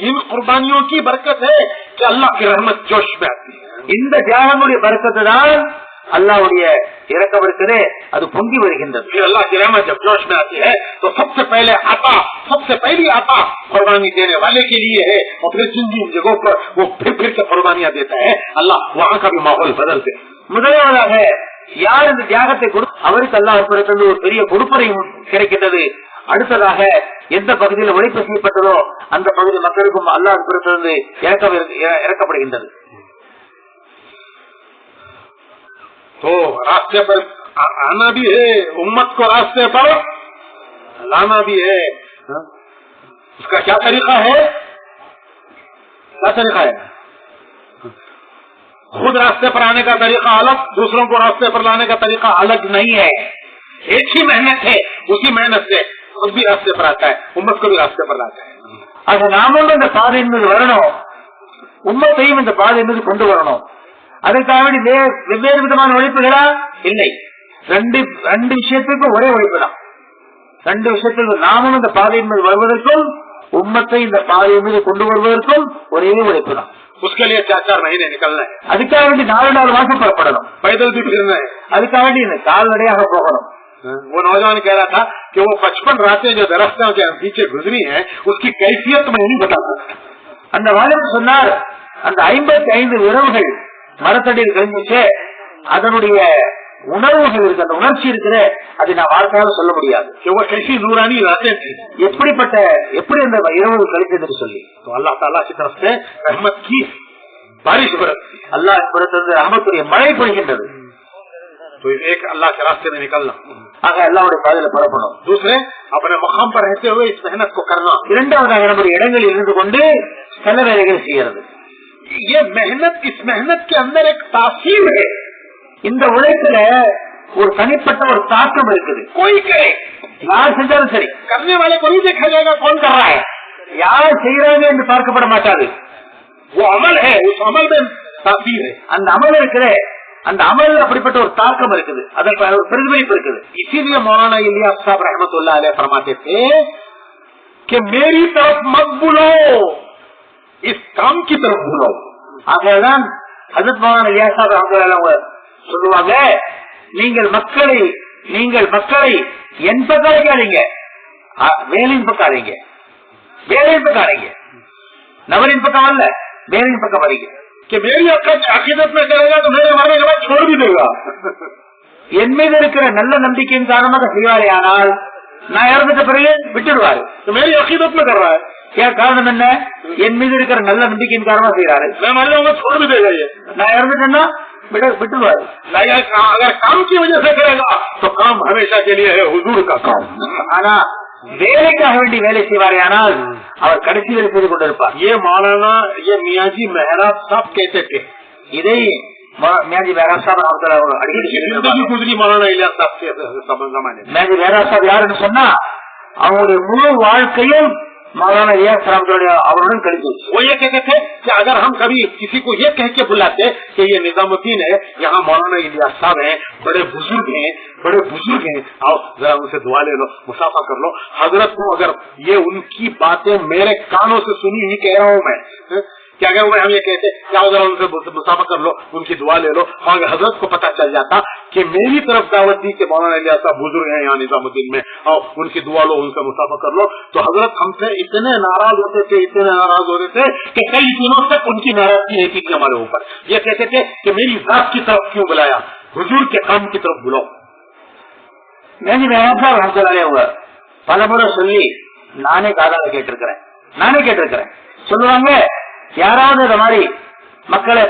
इन कुर्बानियों की बरकत है कि अल्लाह की रहमत जोश में आती है. இந்த தியாகங்களுடைய बरकत தான் அல்லாஹ்வுடைய இரக்கம் இருக்குது, அது பொங்கி வருகின்றது. अल्लाह की रहमत जब जोश में आती है तो सबसे पहले आता, सबसे पहली आता कुर्बानी देने वाले के लिए है, और फिर जिन जिन जगहों पर वो फिर के कुर्बानियां देता है अल्लाह वहाँ का भी माहौल बदलते हैं. முதலாவதாக யார் இந்த தியாகத்தை அவருக்கு அல்லாஹ் புறத்திலிருந்து ஒரு பெரிய கொடுப்பறை கிடைக்கின்றது. அடுத்ததாக எந்த பகுதியில் உழைப்பு செய்யப்பட்டதோ அந்த பகுதி மக்களுக்கும் அல்லாஹ் புறத்திலிருந்து இறக்கப்படுகின்றது. तो रास्ते पर आना भी है, उम्मत को रास्ते पर लाना भी है। उसका क्या तरीका है? क्या तरीका है? खुद रास्ते पर आने का तरीका अलग, दूसरों को रास्ते पर लाने का तरीका अलग नहीं है। एक ही मेहनत है, उसी मेहनत से खुद भी रास्ते पर आता है, उम्मत को भी रास्ते पर लाता है। அது நாமும் இந்த பாதையின் மீது வரணும், உம்மத்தையும் இந்த பாதையின் மீது கொண்டு வரணும். அதற்காக வெவ்வேறு விதமான உழைப்புகளா? இல்லை, ரெண்டு விஷயத்துக்கும் ஒரே உழைப்பு தான். ரெண்டு விஷயத்துக்கு நாமும் இந்த பாதையின் மீது வருவதற்கும் உம்மத்தை இந்த பாதையின் மீது கொண்டு வருவதற்கும் ஒரே உழைப்பு தான். उसके लिए 4-4 महीने निकलना है, அதுக்காக வேண்டி 4 மாசம் புறப்படணும், पैदल भी फिरना है, அதுக்காக வேண்டி இந்த கால்நடையாக போகணும். वो नौजवान कह रहा था कि वो 55 रातें जो दरख्तों के पीछे गुजरी है उसकी कैफियत में नहीं बता सकता. அந்த வாலிபர் சொன்னார், அந்த 55 இரவுகள் மரத்தடியில் கழிஞ்சிச்சு, அதனுடைய உணர்வுகள் இருக்கு, அந்த உணர்ச்சி இருக்கிற, அதை நான் வார்த்தையால சொல்ல முடியாது. कैसी नूरानी रातें थी, எப்படி அந்த இரவு கழிச்சது சொல்லி. तो अल्लाह ताला की तरफ से रहमत की बारिश बरसती, அல்லாஹ் புறத்திலிருந்து ரஹமத்துடைய மழை பொழிகின்றது. तो एक अल्लाह के रास्ते में निकलना, ஆக அல்லாஹ்வுடைய பாதையில புறப்படணும். दूसरे अपने मकाम पर रहते हुए इस मेहनत को करना, இரண்டாவதாக நம்முடைய இடங்களில் இருந்து கொண்டு சில வேலைகள் செய்யறது. ये मेहनत, इस मेहनत के अंदर एक तासीर है. இந்த உழைப்புல ஒரு தனிப்பட்ட ஒரு தாக்கம் இருக்குது. कोई करे, யார் செஞ்சாலும் சரி, करने वाले को नहीं देखा जाएगा कौन कर रहा है, யார் செய்யறாங்க என்று பார்க்கப்பட மாட்டாது. वो अमल है, उस अमल में तासीर है. அந்த அமல் இருக்கிற, அந்த அமல் அப்படிப்பட்ட ஒரு தாக்கம் இருக்குது, அதற்கு ஒரு பிரதிபலிப்பு இருக்குது. इसीलिए मौलाना इलियास साहब रहमतुल्लाह अलैह फरमाते थे कि मेरी तरफ मत बुलो, इस काम की तरफ बुलो. ஆகதான் ஹஜ்ரத் மௌலானா இலியாஸ் சாஹிப் ரஹ்மத்துல்லாஹி சொல்லுவாங்க, நீங்கள் மக்களை என் பக்கம் வைக்காதீங்க, வேலின் பக்கம் அடைங்க, வேலின் பக்கம் அடைங்க, நபரின் பக்கம் அல்ல, வேலின் பக்கம் வரீங்க. कि मेरी अकीदत में करेगा तो मेरे मारने के बाद छोड़ भी देगा. என் மீது இருக்கிற நல்ல நம்பிக்கையின் காரணமாக செய்வாரே, ஆனால் நான் இறந்துட்ட பிறகு விட்டுடுவாரு. तो मेरी अकीदत में कर रहा है, ஏன் காரணம் என்ன? என் மீது இருக்கிற நல்ல நம்பிக்கையின் காரணமா செய்யறாரு. मैं मर जाऊंगा छोड़ भी देगा, ये நான் இறந்துட்டேன்னா விட்டுடுவாரு. अगर काम की वजह से करेगा तो काम हमेशा के लिए है हुजूर का काम. ஆனா வேலைக்காக வேண்டி வேலை செய்வாரே, ஆனால் அவர் கடைசி வேலை செய்து கொண்டிருப்பார். ये मौलाना, ये मियाजी मेहराब साहब कहते थे, இதை மியாஜி மேராப் சாஹிப் जिंदगी गुजरी मौलाना इलियास साहब के जमाने में. மியாஜி மேராப் சாஹிப் யாருன்னு சொன்னா, அவங்களுடைய முழு வாழ்க்கையும் मौलाना इलियास அவருடன் கழிச்சு. वो ये कहते थे कि अगर हम कभी किसी को ये कह के बुलाते कि ये निजामुद्दीन है, यहाँ मौलाना इलियास साहब हैं, बड़े बुजुर्ग हैं, आओ जरा उनसे दुआ ले लो, मुसाफा कर लो. हजरत को अगर ये उनकी बातें मेरे कानों से सुनी ही कह रहा हूँ मैं, क्या अगर हम ये कहते क्या जरा उनसे मुसाफा कर लो, उनकी दुआ ले लो, और हजरत को पता चल जाता कि मेरी तरफ दावत दी कि मौलाना इलियास साहब बुजुर्ग हैं यहाँ निजामुद्दीन में, और उनकी दुआ लो, उनसे मुसाफा कर लो, तो हजरत हमसे इतने नाराज होते थे कि कई दिनों तक उनकी नाराजगी रहती थी हमारे ऊपर. ये कहते थे कि मेरी जात की तरफ क्यों बुलाया, हुजूर के काम की तरफ बुलाओ. மியாஜி மேராப் சாஹிப் ரஹ்மத்துல்லாஹி பலமுறை சொல்லி நானே காதால கேட்டிருக்கிறேன். சொல்லுவாங்க, யாராவது இந்த மாதிரி மக்கள்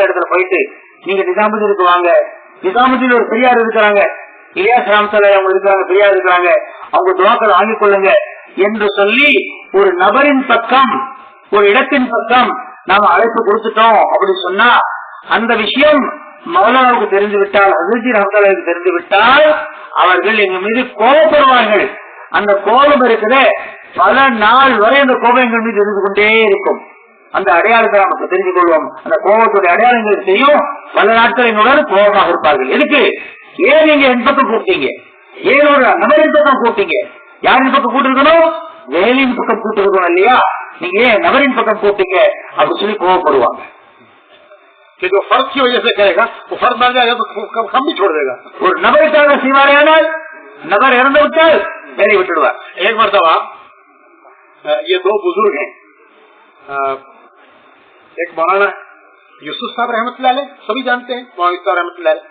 இடத்துல போயிட்டு நீங்க நிஜாமுதீனுக்கு வாங்க, நிஜாமுதீன் ஒரு பெரியார் இருக்கிறாங்க, இலியாஸ் ரஹ்மத்துல்லாஹி அவங்க இருக்கிறாங்க, பெரியார் இருக்கிறாங்க, அவங்க துஆக்கள் வாங்கிக் கொள்ளுங்க என்று சொல்லி ஒரு நபரின் பக்கம், ஒரு இடத்தின் பக்கம் நாம அழைப்பு கொடுத்துட்டோம் அப்படின்னு சொன்னா, அந்த விஷயம் மௌலானாவுக்கு தெரிந்து விட்டால், ஹஜ்ரத் ரஹ்மத்துல்லாஹிக்கு தெரிந்து விட்டால் அவர்கள் எங்க மீது கோபப்படுவார்கள். அந்த கோபம் இருக்குது, பல நாள் வரை அந்த கோபம் எங்கள் மீது இருந்து கொண்டே இருக்கும். அந்த அடையாளத்தை நமக்கு தெரிந்து கொள்வோம். அந்த கோபத்துடைய அடையாளங்கள் செய்யும். பல நாட்கள் எங்களுடன் கோபமாக இருப்பார்கள். எதுக்கு? ஏன் நீங்க என் பக்கம் கூப்பிட்டீங்க, ஏன் ஒரு நபரின் பக்கம் கூப்பிட்டீங்க, யாரின் பக்கம் கூட்டிருக்கணும், வேலின் பக்கம் கூட்டிருக்கணும் இல்லையா, நீங்க ஏன் நபரின் பக்கம் கூப்பிட்டீங்க அப்படின்னு சொல்லி கோபப்படுவாங்க. कि जो फर्ज की वजह से करेगा वो फर्ज बन जाएगा तो हम भी छोड़ देगा. ஒரு நபருக்காக செய்வாரேனால் नबर इறந்து விட்டால் வேலை விட்டுடுவார். एक मरतबा ये दो बुजुर्ग हैं, एक मौलाना यूसुफ साहब रहमतुल्लाह अलैह, सभी जानते हैं मौलाना यूसुफ रहमतुल्लाह अलैह,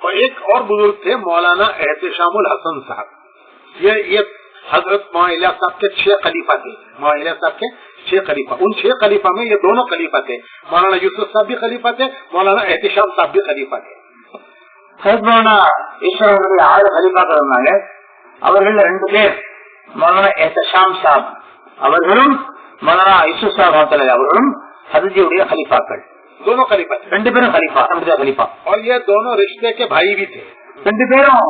और एक और बुजुर्ग थे मौलाना एहतिशामुल हसन साहब. ये हजरत मौलाना इलियास साहब के 6 खलीफा थे. मौलाना इलियास साहब के 6 खलीफा, उन 6 खलीफा में ये दोनों खलीफा थे. मौलाना यूसुफ साहब भी खलीफा थे, मौलाना एहतिशाम साहब भी खलीफा थे. மௌலானா ஈஸ்வரனுடைய 6 ஹலீஃபாக்கள் இருந்தாங்க. அவர்கள் 2 பேர் மௌலானா எஹ்தஷாம் சாப் அவர்களும் மௌலானா யூசுப் சாப் அவர்களும் ஹஜ்ஜியுடைய ஹலீஃபாக்கள். दोनों खलीफा 2 பேரும் खलीफा खलीफा और ये दोनों रिश्ते के भाई भी थे. 2 பேரும்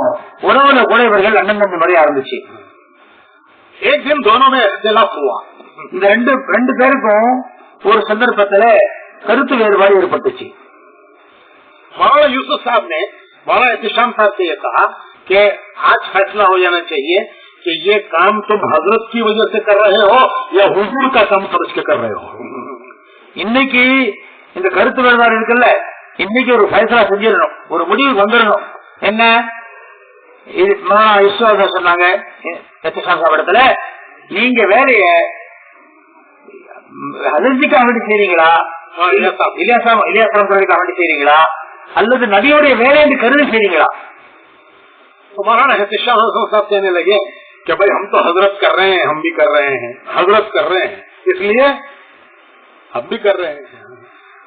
உறவுல கூட இவர்கள் அண்ணன் தம்பி முறையா இருந்துச்சு. एक दिन दोनों में इख्तिलाफ हुआ. இந்த ரெண்டு பேருக்கும் ஒரு சந்தர்ப்பத்துல கருத்து வேறுபாடு ஏற்பட்டுச்சு. मौलाना यूसुफ साहब ने मौलाना एहतिशाम साहब से ये कहा कि आज फैसला हो जाना चाहिए कि ये काम तुम हजरत की वजह से कर रहे हो या हुजूर का काम समझ के कर रहे हो. இன்னைக்கு இந்த கருத்து வேறுபாடு இருக்குல்ல, இன்னைக்கு ஒரு ஃபைசலா செஞ்சிடணும், ஒரு முடிவு வந்துடணும். என்ன சொன்னாங்க இடத்துல, நீங்க வேலைய ஹஜ்ஜுக்காக வேண்டி செய்றீங்களா, இலியாசாவுக்காக வேண்டி செய்றீங்களா, அல்லது நபியோடைய வேலை என்று கருதி செய்றீங்களா? मौलाना एहतिशाम साहब कहने लगे कि भाई हम तो हजरत कर रहे हैं, हम भी कर रहे हैं, हजरत कर रहे हैं, इसलिए हम भी कर रहे हैं.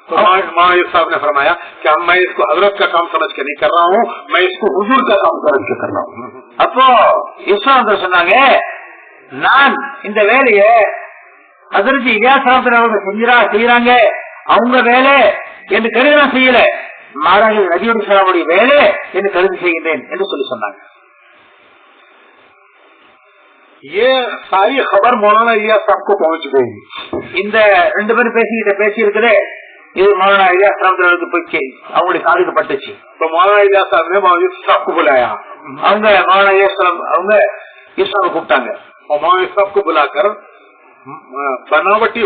तो मौलाना यूसुफ साहब ने फरमाया कि मैं इसको हजरत का काम समझ के नहीं कर रहा हूँ, मैं इसको हुजूर का काम समझ के कर रहा हूँ. அப்போ ஈஸ்வரன் சொன்னாங்க, நான் இந்த வேலைய ஹஜ்ரத் இலியாஸ் அவங்க செய்யறாங்க, அவங்க வேலை என்று கருதி நான் செய்யல, மாறாக நபியுடைய ஸல்லல்லாஹு வேலை என்று கருதி செய்கிறேன் என்று சொல்லி சொன்னாங்க. ये सारी खबर मौलाना इलियास साहब को पहुंच गई. இந்த 2 பேரும் பேசி இருக்குதே, இது மௌலானா இலியாஸ் அவர்களுக்கு போய் அவங்களுடைய காதுக்கு பட்டுச்சு. तो मौलाना इलियास साहब ने मौलाना यूसुफ साहब को बुलाया. அவங்க மௌலானா அவங்க யூசுஃபை கூப்பிட்டாங்க. और मौलाना यूसुफ साहब को बुलाकर बनावटी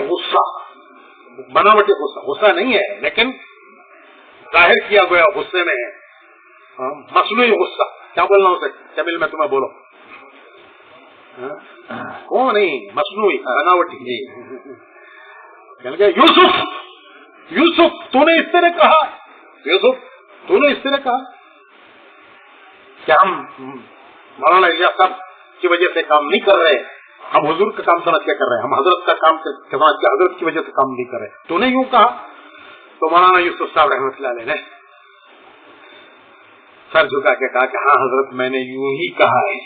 गुस्सा नहीं है, लेकिन जाहिर किया गया गुस्से में है, मसनूई गुस्सा. क्या बोलना उसे तमिल में, तुम्हें बोलो. कौन नहीं, मसनूई बनावटी. यूसुफ तूने इस तरह कहा, यूसुफ तूने इस तरह कहा क्या हम मौलाना इलियास साहब की वजह से काम नहीं कर रहे, हम हुजूर का काम समझ के कर रहे हैं, हम हजरत का काम समझ के हजरत की वजह से काम नहीं कर रहे, तूने यूं कहा. तो मौलाना यूसुफ साहब रहमतुल्लाह अलैह ने सर झुका के कहा कि हाँ हजरत मैंने यूं ही कहा है,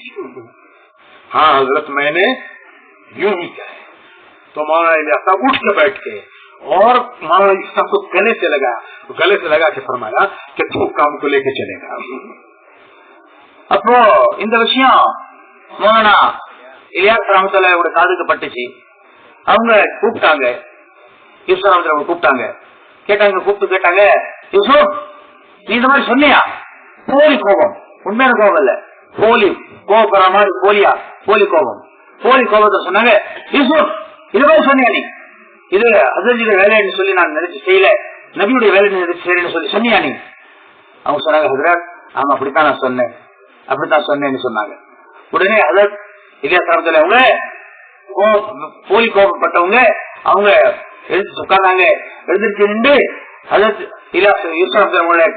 हाँ हजरत मैंने यूं ही कहा है. तो मौलाना इलियास साहब उठ के बैठ के और मौलाना यूसुफ साहब को गले से लगा के फरमाया कि तू काम को लेके चलेगा. அப்போ இந்த விஷயம் மௌலானா இலியாஸ் ரஹ்மத்துல்லாஹி காதுக்கு பட்டுச்சு. அவங்க கூப்பிட்டாங்க, யூசுப் ரஹ்மத்துல்லாஹி கூப்பிட்டாங்க, கேட்டாங்க, யூசுப் நீ இந்த மாதிரி சொன்னியா? போலி கோபம், உண்மையான கோபம் இல்ல, போலி கோபப்படுற மாதிரி போலி கோபத்தை சொன்னாங்க. யூசுப் இது மாதிரி சொன்னியா, நீ இது ஹஜ்ஜுடைய வேலைன்னு சொல்லி நான் நினைச்சு செய்யல, நபியுடைய வேலை நினைச்சு செய்யறேன்னு சொல்லி சொன்னியா நீ? அவங்க சொன்னாங்க, ஹஜ்ரத் ஆமா அப்படித்தான் நான் சொன்னேன்னு சொன்னாங்க. உடனே ஹஜ்ரத் இலியாஸ் ரஹ்மத்துல்லாஹி அவங்க போலி கோபப்பட்டவங்க அவங்க எழுந்து உட்கார்ந்தாங்க. எழுந்திருச்சு நின்று ஹஜ்ரத் இலியாஸ் யூசுப் ரஹ்மத்துல்லாஹி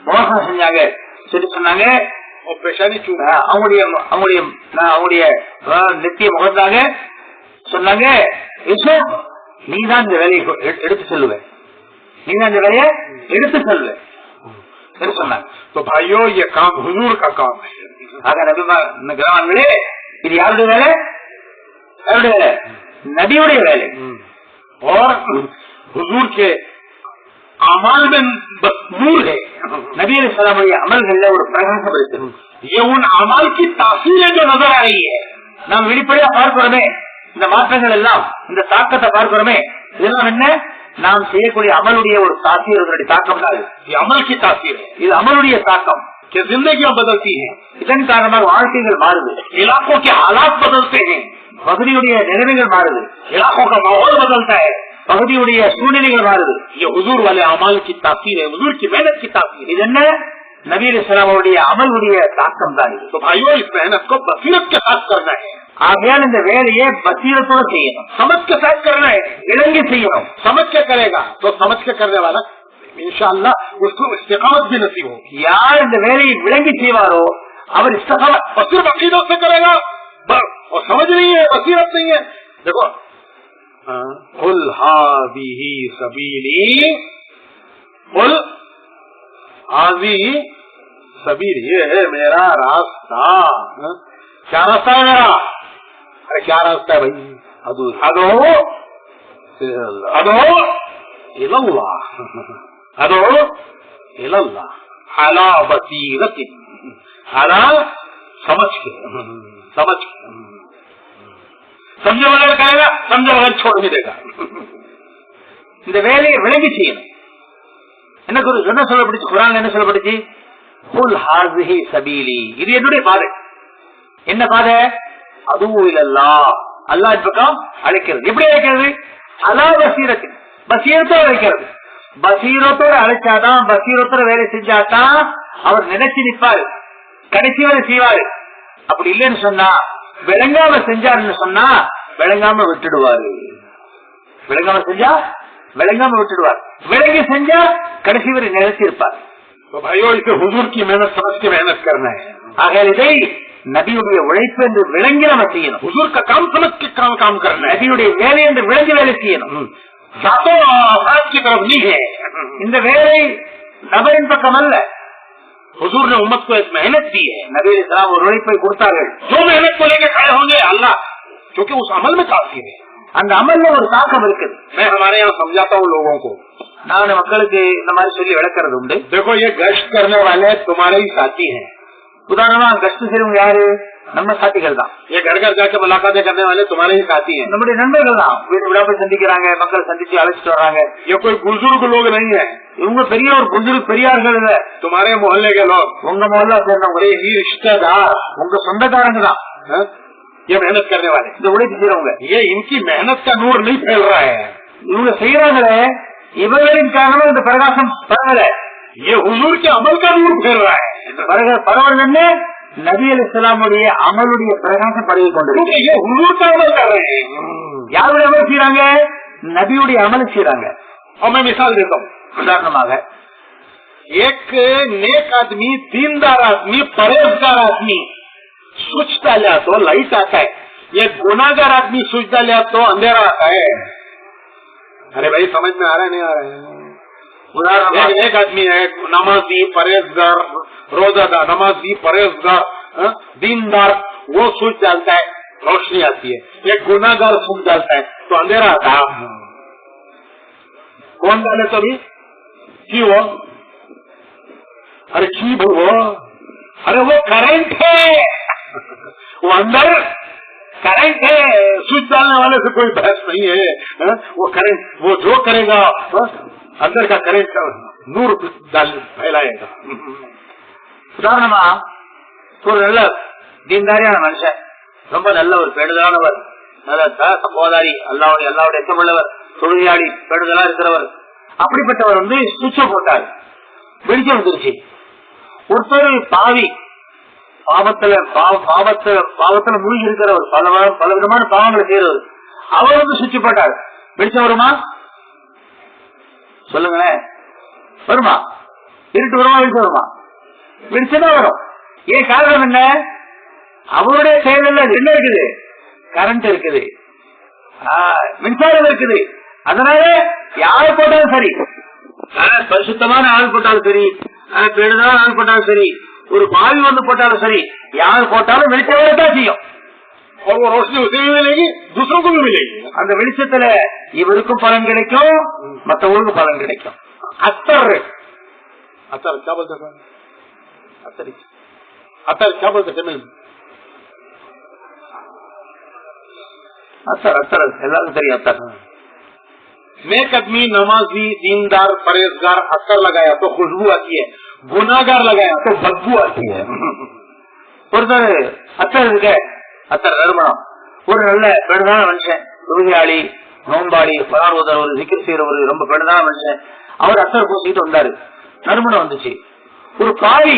மோசம் செஞ்சாங்க சொல்லி சொன்னாங்க. அவங்களுடைய நெத்திய முகத்தாங்க சொன்னாங்க, யூசுப் நீதான் இந்த வேலையை எடுத்து செல்லுவேன், சொன்னாங்க. तो भाइयों ये काम हुजूर का काम है. ஆக கிராமங்களே இது யாருடைய வேலை? நபியுடைய வேலை. और हुजूर के अमल में नूर है, नबी अलैहिस्सलाम के अमलगள்ல ஒரு பிரகாசம் இருக்கு. ये उन अमल की तासीर जो नजर आ रही है, நாம் வெளிப்படையா பார்க்கிறோமே இந்த மாற்றங்கள் எல்லாம், இந்த தாக்கத்தை பார்க்கிறோமே, இதெல்லாம் என்ன? நாம் செய்யக்கூடிய அமலுடைய ஒரு தாக்கீர், தாக்கம் தான் இது. अमल की तासीर है, இது அமலுடைய தாக்கம். जिंदगियां बदलती हैं, இதன் காரணமாக வாழ்க்கைகள் மாறுது, इलाकों के हालात बदलते हैं, பகுதியுடைய நிலைமைகள் மாறுது, इलाकों का माहौल बदलता है, பகுதியுடைய சூழ்நிலைகள் மாறுது. ये हुजूर वाले अमल की तासीर है, हुजूर की मेहनत की तासीर. இது என்ன? नबी अलैहिस्सलाम உடைய அமலுடைய தாக்கம் தான் இது. तो भाइयों इस मेहनत को बसीरत के साथ करना है. ஆகையால் இந்த வேலையை பசீரத்தோட செய்யணும், समझ के साथ करना है. விளங்கி செய்யணும். समझ के करेगा तो समझ के करने वाला इंशाअल्लाह उसको इस्तिकामत भी नसीब होगी. யார் இந்த வேலையை விளங்கி செய்வாரோ அவர் இஸ்திகாமத். और सिर्फ अकीदत से करेगा और समझ नहीं है, बसीरत नहीं है. देखो कुल हाज़िही सबीली, कुल हाज़िही सबील, ये है मेरा रास्ता। क्या रास्ता है मेरा? अरे क्या रास्ता है भाई? अदो अदो अदो इल्लल्लाह, अदो इल्लल्लाह, अला बसीरत, अला समझ के, समझ के, समझे बगैर करेगा, समझे बगैर छोड़ भी देगा। இந்த வேலையை விளங்கி செய்யணும். என்ன என்ன சொல்லப்பட்டுச்சு குர்ஆன்ல? என்ன சொல்லப்பட்டுச்சு? குல் ஹாஸிஹி சபீலி, இது என்னுடைய பாதை. என்ன பாதை? அதுவு இலல்லாஹ், அல்லாஹ் பக்கம் அழைக்கிறது. எப்படி அழைக்கிறது? அலா பசீரத்தின், பசீரத்தோட அழைக்கிறது. பசீரத்தோட அழைச்சாதான், பசீரத்தோட வேலை செஞ்சாதான் அவர் நினைச்சு நிற்பாரு, கடைசி வரை செய்வாரு. அப்படி இல்லைன்னு சொன்னா, விளங்காம செஞ்சாருன்னு சொன்னா விளங்காம விட்டுடுவாரு. விளங்காம செஞ்சா விளங்காம விட்டுடுவார், விளங்கி செஞ்சா கடைசி வரை நிலைச்சிருப்பார். ஹுசூர் की मेहनत समझ के मेहनत करना है. ஆகையால் இதை நபியுடைய உழைப்பு என்று விளங்கி நம்ம செய்யணும். ஹுசூர் का काम समझ के काम करना है. நபியுடைய வேலை என்று விளங்கி வேலை செய்யணும். இந்த வேலை நபரின் பக்கம் அல்ல. हुजूर ने उम्मत को एक मेहनत दी है. नबी इस्लाम और उழைப்பை கொடுத்தார்கள். जो मेहनत को लेकर खड़े होंगे अल्लाह, क्योंकि उस अमल में तासीर है. அந்த அமல்ல ஒரு தாக்கம் இருக்குது. मैं हमारे यहाँ समझाता हूँ लोगों को, நான் மக்களுக்கு இந்த மாதிரி சொல்லி விளக்கிறது உண்டு. देखो ये गश्त करने वाले तुम्हारे ही साथी हैं. உதாரணமா गश्त செய்றவங்க யாரு? நம்ம சாத்திகள் தான். ये घर घर जाके मुलाकातें करने वाले तुम्हारे ही साथी हैं, நம்முடைய நண்பர்கள் தான். வீடு வீடா போய் சந்திக்கிறாங்க, மக்கள் சந்திச்சு அழைச்சிட்டு வராங்க. ये कोई बुजुर्ग लोग नहीं है, இவங்க பெரிய ஒரு புதுர் பெரியார்கள் இல்ல. तुम्हारे मोहल्ले के लोग, உங்க मोहल्ला சேர்ந்தவங்க, ये रिश्तेदार, உங்க சொந்தக்காரங்க தான். ये मेहनत करने वाले, இந்த உழைப்பு செய்றவங்க. ये इनकी मेहनत का नूर नहीं फैल रहा है. இவங்க செய்யறாங்களே, இவர்களின் காரணமா இந்த பிரகாசம் பரவல. ये हुजूर के अमल का नूर फैल रहा है. பரவல் என்ன? நபி அலைஹிஸ்ஸலாமுடைய அமலுடைய பிரகாசம் பரவி கொண்டிருக்கு. ये हुजूर का अमल कर रहे हैं. யாருடைய அமல் செய்றாங்க? நபியுடைய அமல் செய்றாங்க. और मैं मिसाल देता हूँ. उदाहरणமாக एक नेक आदमी, दीनदार आदमी, परहेजगार आदमी स्विच डाला तो लाइट आता है. एक गुनाहगार आदमी स्विच डाला तो अंधेरा आता है. अरे भाई समझ में आ रहा है नहीं आ रहा है? उदाहरण, एक आदमी है नमाजी, परहेजगार, रोजादार, नमाजी, परहेजगार, दीनदार, वो स्विच डालता है, रोशनी आती है. एक गुनाहगार स्विच डालता है तो अंधेरा आता है. कौन डाले तो भी की वो? अरे की वो, अरे वो करंट है, वो अंदर करंट है. स्विच डालने वाले से कोई बहस नहीं है. वो करंट, वो जो करेगा अंदर का करंट नूर डाल फैलाएगा. உதாரணமா ஒரு நல்ல தீன்தாரியான மனுஷன், ரொம்ப நல்ல ஒரு பேடுதலானவர், நல்ல சகோதாரி, அல்லாவுடைய எச்சமுள்ளவர், தொழுகையாளி, பேடுதலா இருக்கிறவர். அப்படிப்பட்டவர் வந்து சுவிட்ச போட்டார், வெளிச்சம் வந்துருச்சு. ஒருத்தர் பாவி, பாவத்துல மூழ்கி இருக்கிறவர், பல விதமான பாவங்களை செய்யறவர், அவர் வந்து சுவிட்ச் போட்டார். வெளிச்சம் வருமா? சொல்லுங்களேன், வருமா? இருட்டு வருமா? வெளிச்சம் வருமா? வெளிச்சம் தான் வரும். ஏன் காரணம் என்ன? அவருடைய செயல் என்ன இருக்குது? கரண்ட் இருக்குது, மின்சாரம் இருக்குது. அதனால யாரு போட்டாலும் சரி, பரிசுத்தமான ஆள் போட்டாலும் சரி, பெருதான ஆள் போட்டாலும் சரி, ஒரு பாவி வந்து போட்டாலும் சரி, யார் போட்டாலும் வெளிச்சம் வரத்தான் செய்யும். அந்த வெளிச்சத்துல இவருக்கும் பலன் கிடைக்கும், மற்றவங்களுக்கும் பலன் கிடைக்கும். அத்தர் எல்லாருக்கும் தெரியும். அத்தர் नेक आदमी, नमाजी, दीनदार, परहेजगार अत्तर लगाया तो खुशबू आती है, गुनाहगार लगाया तो बदबू आती है. ஒருத்தர் அத்தர் இருக்க, அத்தர் நறுமணம். ஒரு நல்ல பெருதான மனுஷன், தொழுகையாளி, நோம்பாளி, பரார்வதர், ஒரு சிக்கர் செய்யறவர், ரொம்ப பெருதான மனுஷன், அவர் அத்தர் பூசிட்டு வந்தாரு, நறுமணம் வந்துச்சு. ஒரு பாவி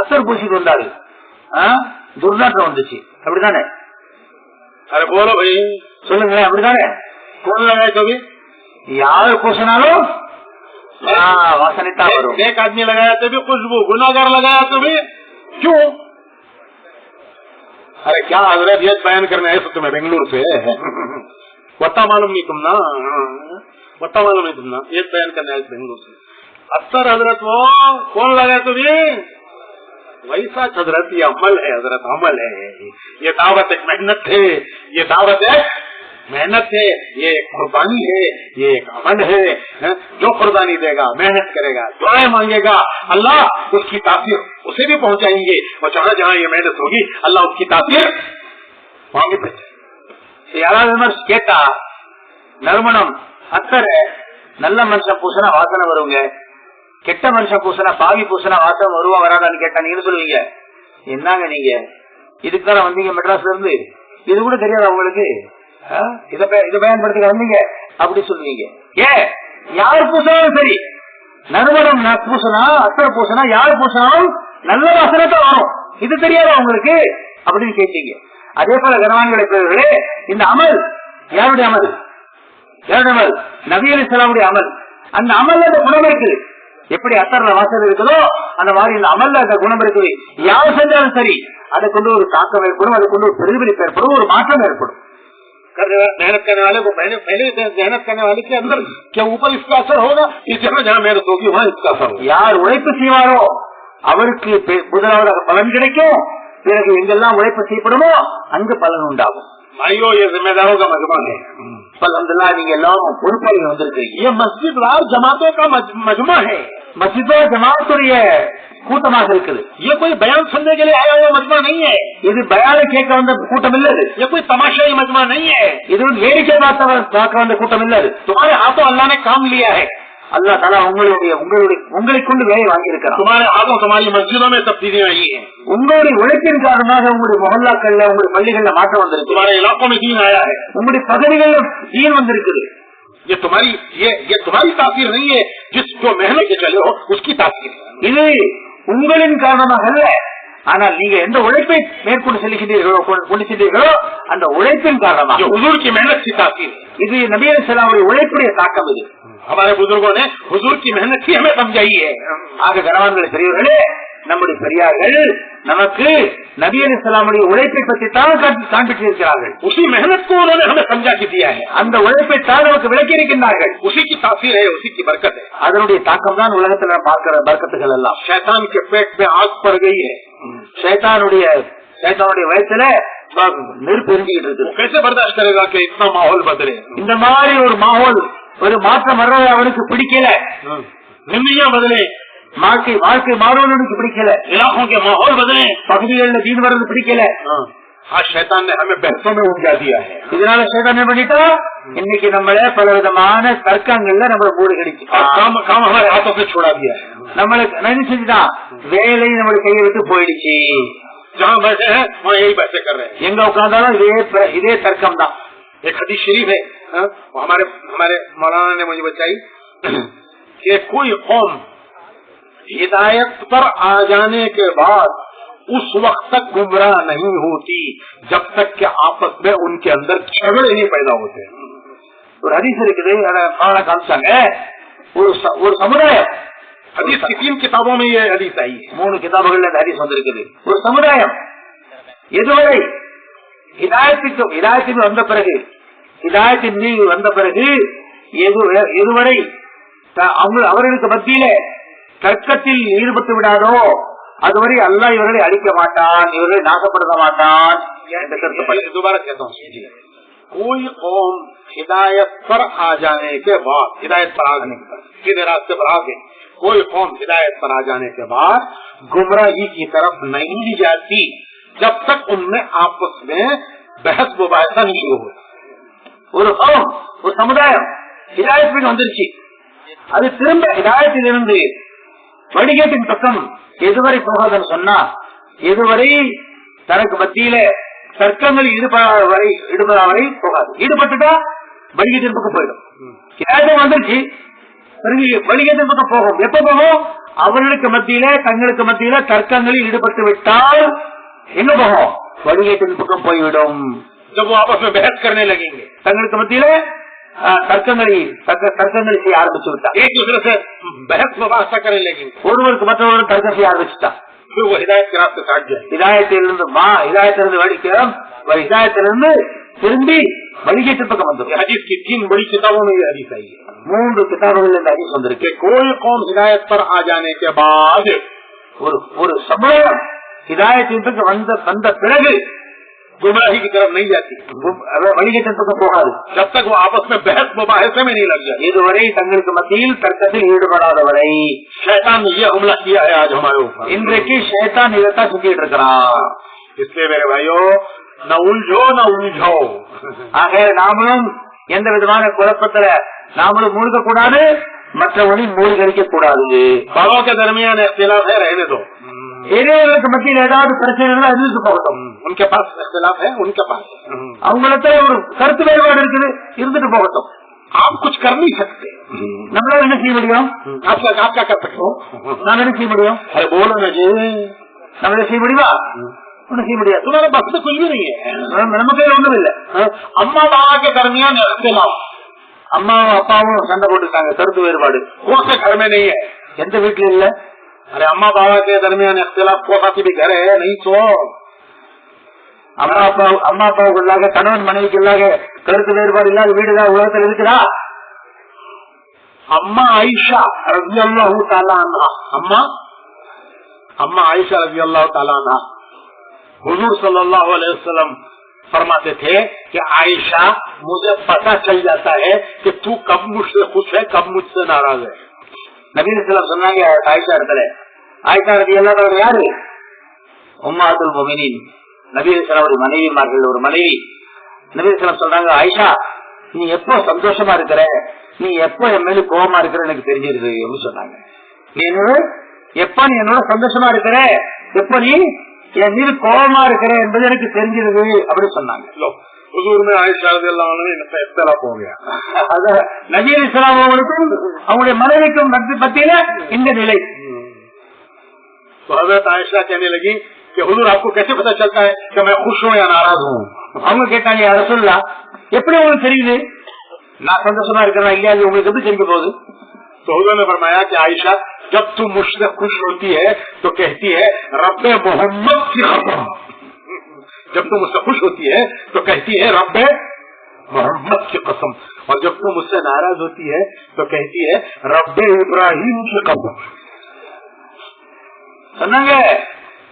அத்தர் பூசிட்டு வந்தாரு, துர்நாற்றம் வந்துச்சு. அப்படித்தானே? அரே போல பை, சொல்லுங்களேன், அப்படித்தானே? கோவில் யாரு பூசினாலும் वासने एक आदमी लगाया तो भी खुशबू, गुनाहगार लगाया तो भी क्यों? अरे क्या हजरत ये बयान करने आए तुम्हें बेंगलुरु से? बता मालूम नहीं तुम ना, बता मालूम नहीं तुम ना, ये बयान करने आए बेंगलुरु से. अत्तर हजरत वो कौन लगाया तो भी वैसा हजरत ये अमल है, हजरत अमल है। ये दावत एक मेहनत है, ये दावत एक मेहनत है, ये एक कुर्बानी है, ये एक अमल है। जो कुर्बानी देगा, मेहनत करेगा, दुआएं मांगेगा, अल्लाह उसकी तासीर उसे भी पहुंचाएंगे। और जहाँ जहाँ ये मेहनत होगी अल्लाह उसकी तासीर वहां भी யாராவது விமர்சி கேட்டா நறுமணம் அத்தரை நல்ல மனுஷன் பூசினா வாசனை வருங்க, கெட்ட மனுஷன் பூசினா பாவி பூசினா வாசனை வருவா வராதான்னு கேட்டா நீங்க சொல்லுவீங்க என்னங்க நீங்க இதுக்குதான வந்தீங்க மெட்ராஸ்ல இருந்து, இது கூட தெரியாது உங்களுக்கு, இதை பயன்படுத்த வந்தீங்க அப்படி சொல்லுவீங்க. ஏன் யார் பூசினாலும் சரி, நறுமணம் பூசினா அத்தரை பூசினா யார் பூசினாலும் நல்ல வாசனை தான் வரும், இது தெரியாது உங்களுக்கு அப்படின்னு கேட்டீங்க. அதே போல கனவான்களை பெறுவர்களே, இந்த அமல் யாருடைய அமல்? யாருடைய அமல்? நபி அலைஹிஸ்ஸலாமுடைய அமல். அந்த அமல்ல அந்த குணம் இருக்குது. எப்படி அத்தர்ல வாசல் இருக்குதோ அந்த மாதிரி இந்த அமல்ல அந்த குணம் இருக்குது. யார் செஞ்சாலும் சரி அதை கொண்டு ஒரு தாக்கம் ஏற்படும், அதை கொண்டு ஒரு பிரதிபலிப்பு ஏற்படும், ஒரு மாற்றம் ஏற்படும். मेहनत करने वाले को पहले मेहनत करने वाले के अंदर क्या ऊपर इसका असर होगा, इस जगह जहाँ मेहनत होगी वहाँ इसका असर होगा. யார் உழைப்பு செய்வாரோ அவருக்கு முதலாவதாக பலன் கிடைக்கும், பிறகு எங்கெல்லாம் உழைப்பு செய்யப்படுமோ அங்கு பலன் உண்டாகும். भाइयों ये जिम्मेदारों का मजमा है. அல்ஹம்துலில்லாஹ் நீங்க எல்லாரும் பொறுப்பாக வந்திருக்கீங்க. ये मस्जिद वार जमातों का मजमा है. மஸ்ஜிதோ ஜமாத்துடைய கூட்டமாக இருக்குது. ये कोई बयान सुनने के लिए आया हुआ मजमा नहीं है. இது பயானை கேட்க வந்த கூட்டம் இல்ல. ये कोई तमाशाई मजमा नहीं है. இது வேடிக்கை பார்க்க வந்த கூட்டம் இல்ல. तुम्हारे हाथों अल्लाह ने काम लिया है. அல்லாஹ் தஆலா உங்களை கொண்டு வேலை வாங்கி இருக்கிறார். तुम्हारे हाथों तुम्हारी मस्जिदों में तब्दीली आई है. உங்களுடைய உழைப்பின் காரணமாக உங்களுடைய மொஹல்லாக்கள்ல உங்களுடைய பள்ளிகள்ல மாற்றம் வந்திருக்கு. तुम्हारे इलाकों में दीन आया है. உங்களுடைய பகுதிகள்ல தீன் வந்திருக்குது. ये तुम्हारी तासीर नहीं है, जिस जो मेहनत के चले हो उसकी तासीर. இது உங்களின் காரணமாக அல்ல, ஆனால் நீங்க எந்த உழைப்பை மேற்கொண்டு செல்கின்றீர்களோ அந்த உழைப்பின் காரணமாக हुजूर की मेहनत की तासीर. இது நபி அலைஹிஸ்ஸலாமுடைய உழைப்புடைய தாக்கம். இது हमारे बुजुर्गों ने हुजूर की मेहनत ही हमें समझाई है. ஆக கனவான்களை பெரியவர்களே, நம்முடைய பெரியார்கள் நமக்கு நபி அலைஹிஸ்ஸலாமுடைய உழைப்பை பற்றி தான் காண்பித்திருக்கிறார்கள். उसी मेहनत को उन्होंने हमें समझा के दिया है. அந்த உழைப்பை தான் நமக்கு விளக்கி இருக்கின்றார்கள். उसी की तासीर है, उसी की बरकत है. அதனுடைய தாக்கம் தான் உலகத்தில் பார்க்கிற बरकतुகள் எல்லாம். शैतान के पेट में आग पड़ गई है. शैतानुடைய வயசுல நெருப்பு எரிஞ்சுக்கிட்டு இருக்கு. कैसे बर्दाश्त करेगा कि इतना माहौल बदले. இந்த மாதிரி ஒரு மாஹோல், ஒரு மாற்றம் வர்றது அவனுக்கு பிடிக்கல. जिंदगियां बदले, வாழ்க்கை மாறுவதற்கு பிடிக்கல. इलाकों के माहौल बदले, பகுதிகளில் தீன் வர்றது பிடிக்கல. आज शैतान ने हमें बहसों में उलझा दिया है. இதனால शैतान என்ன பண்ணிட்டா, இன்னைக்கு நம்மள பல விதமான தர்க்கங்கள்ல நம்மள மூடு கடிச்சு काम हमारे हाथों से छोड़ा दिया है. நம்மளுக்கு நினைச்சுதான் வேலை நம்மளுக்கு கையை விட்டு போயிடுச்சு. जहाँ बैठे हैं वहाँ यही बातें कर रहे हैं. எங்க उठाந்தாலும் இதே தர்க்கம் தான். एक हदीस शरीफ है, हमारे मौलाना ने मुझे बताई कि कोई कौम हिदायत पर आ जाने के बाद उस वक्त तक गुमराह नहीं होती जब तक कि आपस में उनके अंदर झगड़े नहीं पैदा होते. ஒரு ஹதீஸ் இருக்குது, அதை காமிச்சாங்க. ஒரு சமுதாயம், हदीस की 3 किताबों में ये हदीस आई है. 3 கிதாபுகள்ல இந்த ஹதீஸ் வந்திருக்குது. ஒரு சமுதாயம் எதுவரை ஹிதாயத்துக்கு வந்த பிறகு, ஹிதாயத்தின் மீது வந்த பிறகு எதுவரை அவர்களுக்கு மத்தியில தர்க்கத்தில் ஈடுபட்டு விடாதோ அதுவரை அல்லாஹ் இவர்களை அழிக்க மாட்டான், இவர்களை நாசப்படுத்த மாட்டான். दोबारा कहता हूँ, कोई कौम हिदायत पर आ जाने के बाद, हिदायत पर आने के बाद, सीधे रास्ते पर आ गए, कोई कौम हिदायत पर आ जाने के बाद गुमराही की तरफ नहीं जाती जब तक उनमें आपस में बहस मुबाहिसा नहीं शुरू हो. ஒரு சமுதாயம் ஹிதாயத்துக்கு வந்துருச்சு, அது திரும்ப ஹிதாயத்திலிருந்து வழிகேட்டின் பக்கம் எதுவரை போகாதுன்னு சொன்னா, எதுவரை தனக்கு மத்தியில தர்க்கங்கள் ஈடுபடாவரை போகாது. ஈடுபட்டுட்டா வழிகேட்டின் பக்கம் போயிடும். ஹிதாயத்துக்கு வந்துருச்சு, வழிகேட்டின் பக்கம் போகும். எப்ப போகும்? அவர்களுக்கு மத்தியில தங்களுக்கு மத்தியில தர்க்கங்களில் ஈடுபட்டு விட்டால் எங்க போகும்? வழிகேட்டின் பக்கம் போய்விடும். जब वो आपस में बहस करने लगेंगे, தங்களுக்கு மத்தியில தர்க்கங்களை செய்ய ஆரம்பிச்சு விட்டா, एक दूसरे से बहस मुबाहिसा करने लगेंगे, ஒருவருக்கு மற்றவர்கள் தர்க்கம் செய்ய ஆரம்பிச்சுட்டா, फिर वो हिदायत के रास्ते काट जाए. ஹிதாயத்திலிருந்து திரும்பி வழிகேட்டு பக்கம் வந்துடும். हदीस की 3 बड़ी किताबों में ये हदीस आई है. 3 கிதாபுகள் இந்த ஹதீஸ் வந்திருக்கு. कोई कौम हिदायत पर आ जाने के बाद ஒரு சமுதாயம் ஹிதாயத்திற்கு வந்த பிறகு गुमराही की तरफ नहीं जाती, வழிகேட்டத்துக்கு போகாது. जब तक वो आपस में बहस मुबाहसे में नहीं लग जाए, இதுவரை தங்களுக்கு மத்தியில் தர்க்கத்தில் ஈடுபடாதவரை. शैतान ने ये हमला किया है आज हमारे ऊपर. இன்றைக்கு ஷைத்தான் இதைத்தான் சுத்திட்டு இருக்கிறான். इसलिए मेरे भाइयों, न उलझो न उलझो. ஆக நாமளும் எந்த விதமான குழப்பத்துல நாமளும் மூழ்க கூடாது, மற்றவனை மூழ்கடிக்க கூடாது. बड़ों के दरमियान इख्तिलाफ है, रहने दो. இளைஞர்களுக்கு மத்தியில் ஏதாவது பிரச்சனைகள் அறிவித்து போகட்டும். उनके पास इख्तिलाफ है, उनके पास. அவங்களுக்கு ஒரு கருத்து வேறுபாடு இருக்குது, இருந்துட்டு போகட்டும். आप कुछ कर नहीं सकते. நம்மளால என்ன செய்ய முடியும்? आप क्या कर सकते हो? நாம் என்ன செய்ய முடியும்? अरे बोलो ना जी, நம்ம என்ன செய்ய முடியுமா? ஒன்னும் செய்ய முடியாது. तुम्हारे बस में कुछ भी नहीं है. நம்ம கையில ஒண்ணும் இல்ல. अम्मा बाबा के दरमियान इख्तिलाफ, அம்மாவும் அப்பாவும் சண்டை போட்டுருக்காங்க, கருத்து வேறுபாடு. कौन से घर में नहीं है? எந்த வீட்டுல இல்ல? अरे अम्मा बाबा के दरमियान इख्तिलाफ कौन सा भी घर है? नहीं तो அம்மா அப்பாவுக்குள்ளாக கணவன் மனைவிக்குள்ளாக கருத்து வேறுபாடு இல்லாத வீடுதான் உலகத்தில் இருக்குதா? अम्मा आयशा रज़ी अल्लाह तआला अन्हा, अम्मा आयशा रज़ी अल्लाह तआला अन्हा, हुजूर सल्लल्लाहु अलैहि वसल्लम फरमाते थे कि आयशा, मुझे पता चल जाता है कि तू कब मुझसे खुश है, कब मुझसे नाराज है. நபி ஸல்லல்லாஹு சொன்னாங்க ஆயிஷா இடத்துல. ஆயிஷா ரலியல்லாஹு அன்ஹா யாரு? உம்மத்துல் முஃமினீன், நபி ஸல்லல்லாஹு மனைவிமார்கள் ஒரு மனைவி. நபி ஸல்லல்லாஹு சொல்றாங்க, ஆயிஷா நீ எப்போ சந்தோஷமா இருக்கிற, நீ எப்போ என் மேல கோபமா இருக்கிற எனக்கு தெரிஞ்சிருது அப்படின்னு சொன்னாங்க. நீ எப்ப நீ என்னோட சந்தோஷமா இருக்கிற, எப்ப நீ என் மீது கோபமா இருக்கிற என்பது எனக்கு தெரிஞ்சிருது அப்படின்னு சொன்னாங்க. हुजूर में आयशा रज़ियल्लाहु अन्हा इनका इख्तिलाफ हो गया. அத நபி ஸல்லல்லாஹு அவங்களுக்கும் அவங்களுடைய மனைவிக்கும் மத்தியில இந்த நிலை. तो हज़रत आयशा कहने लगी कि हुजूर आपको कैसे पता चलता है कि मैं खुश हूँ या नाराज हूँ? அவங்க கேட்டாங்க, யா ரசூலுல்லாஹ் எப்படி உங்களுக்கு தெரியுது நான் சந்தோஷமா இருக்கிறேன் இல்லையா, உங்களுக்கு எப்படி தெரிஞ்ச போகுது? तो हुजूर ने फरमाया कि आयशा, जब तू मुझसे खुश होती है तो कहती है रब्बे मोहम्मद की कसम. जब तू मुझसे खुश होती है तो कहती है रब्बे मोहम्मद की कसम. और जब तू मुझसे नाराज होती है तो कहती है रब्बे इब्राहिम की कसम. சொன்னாங்க,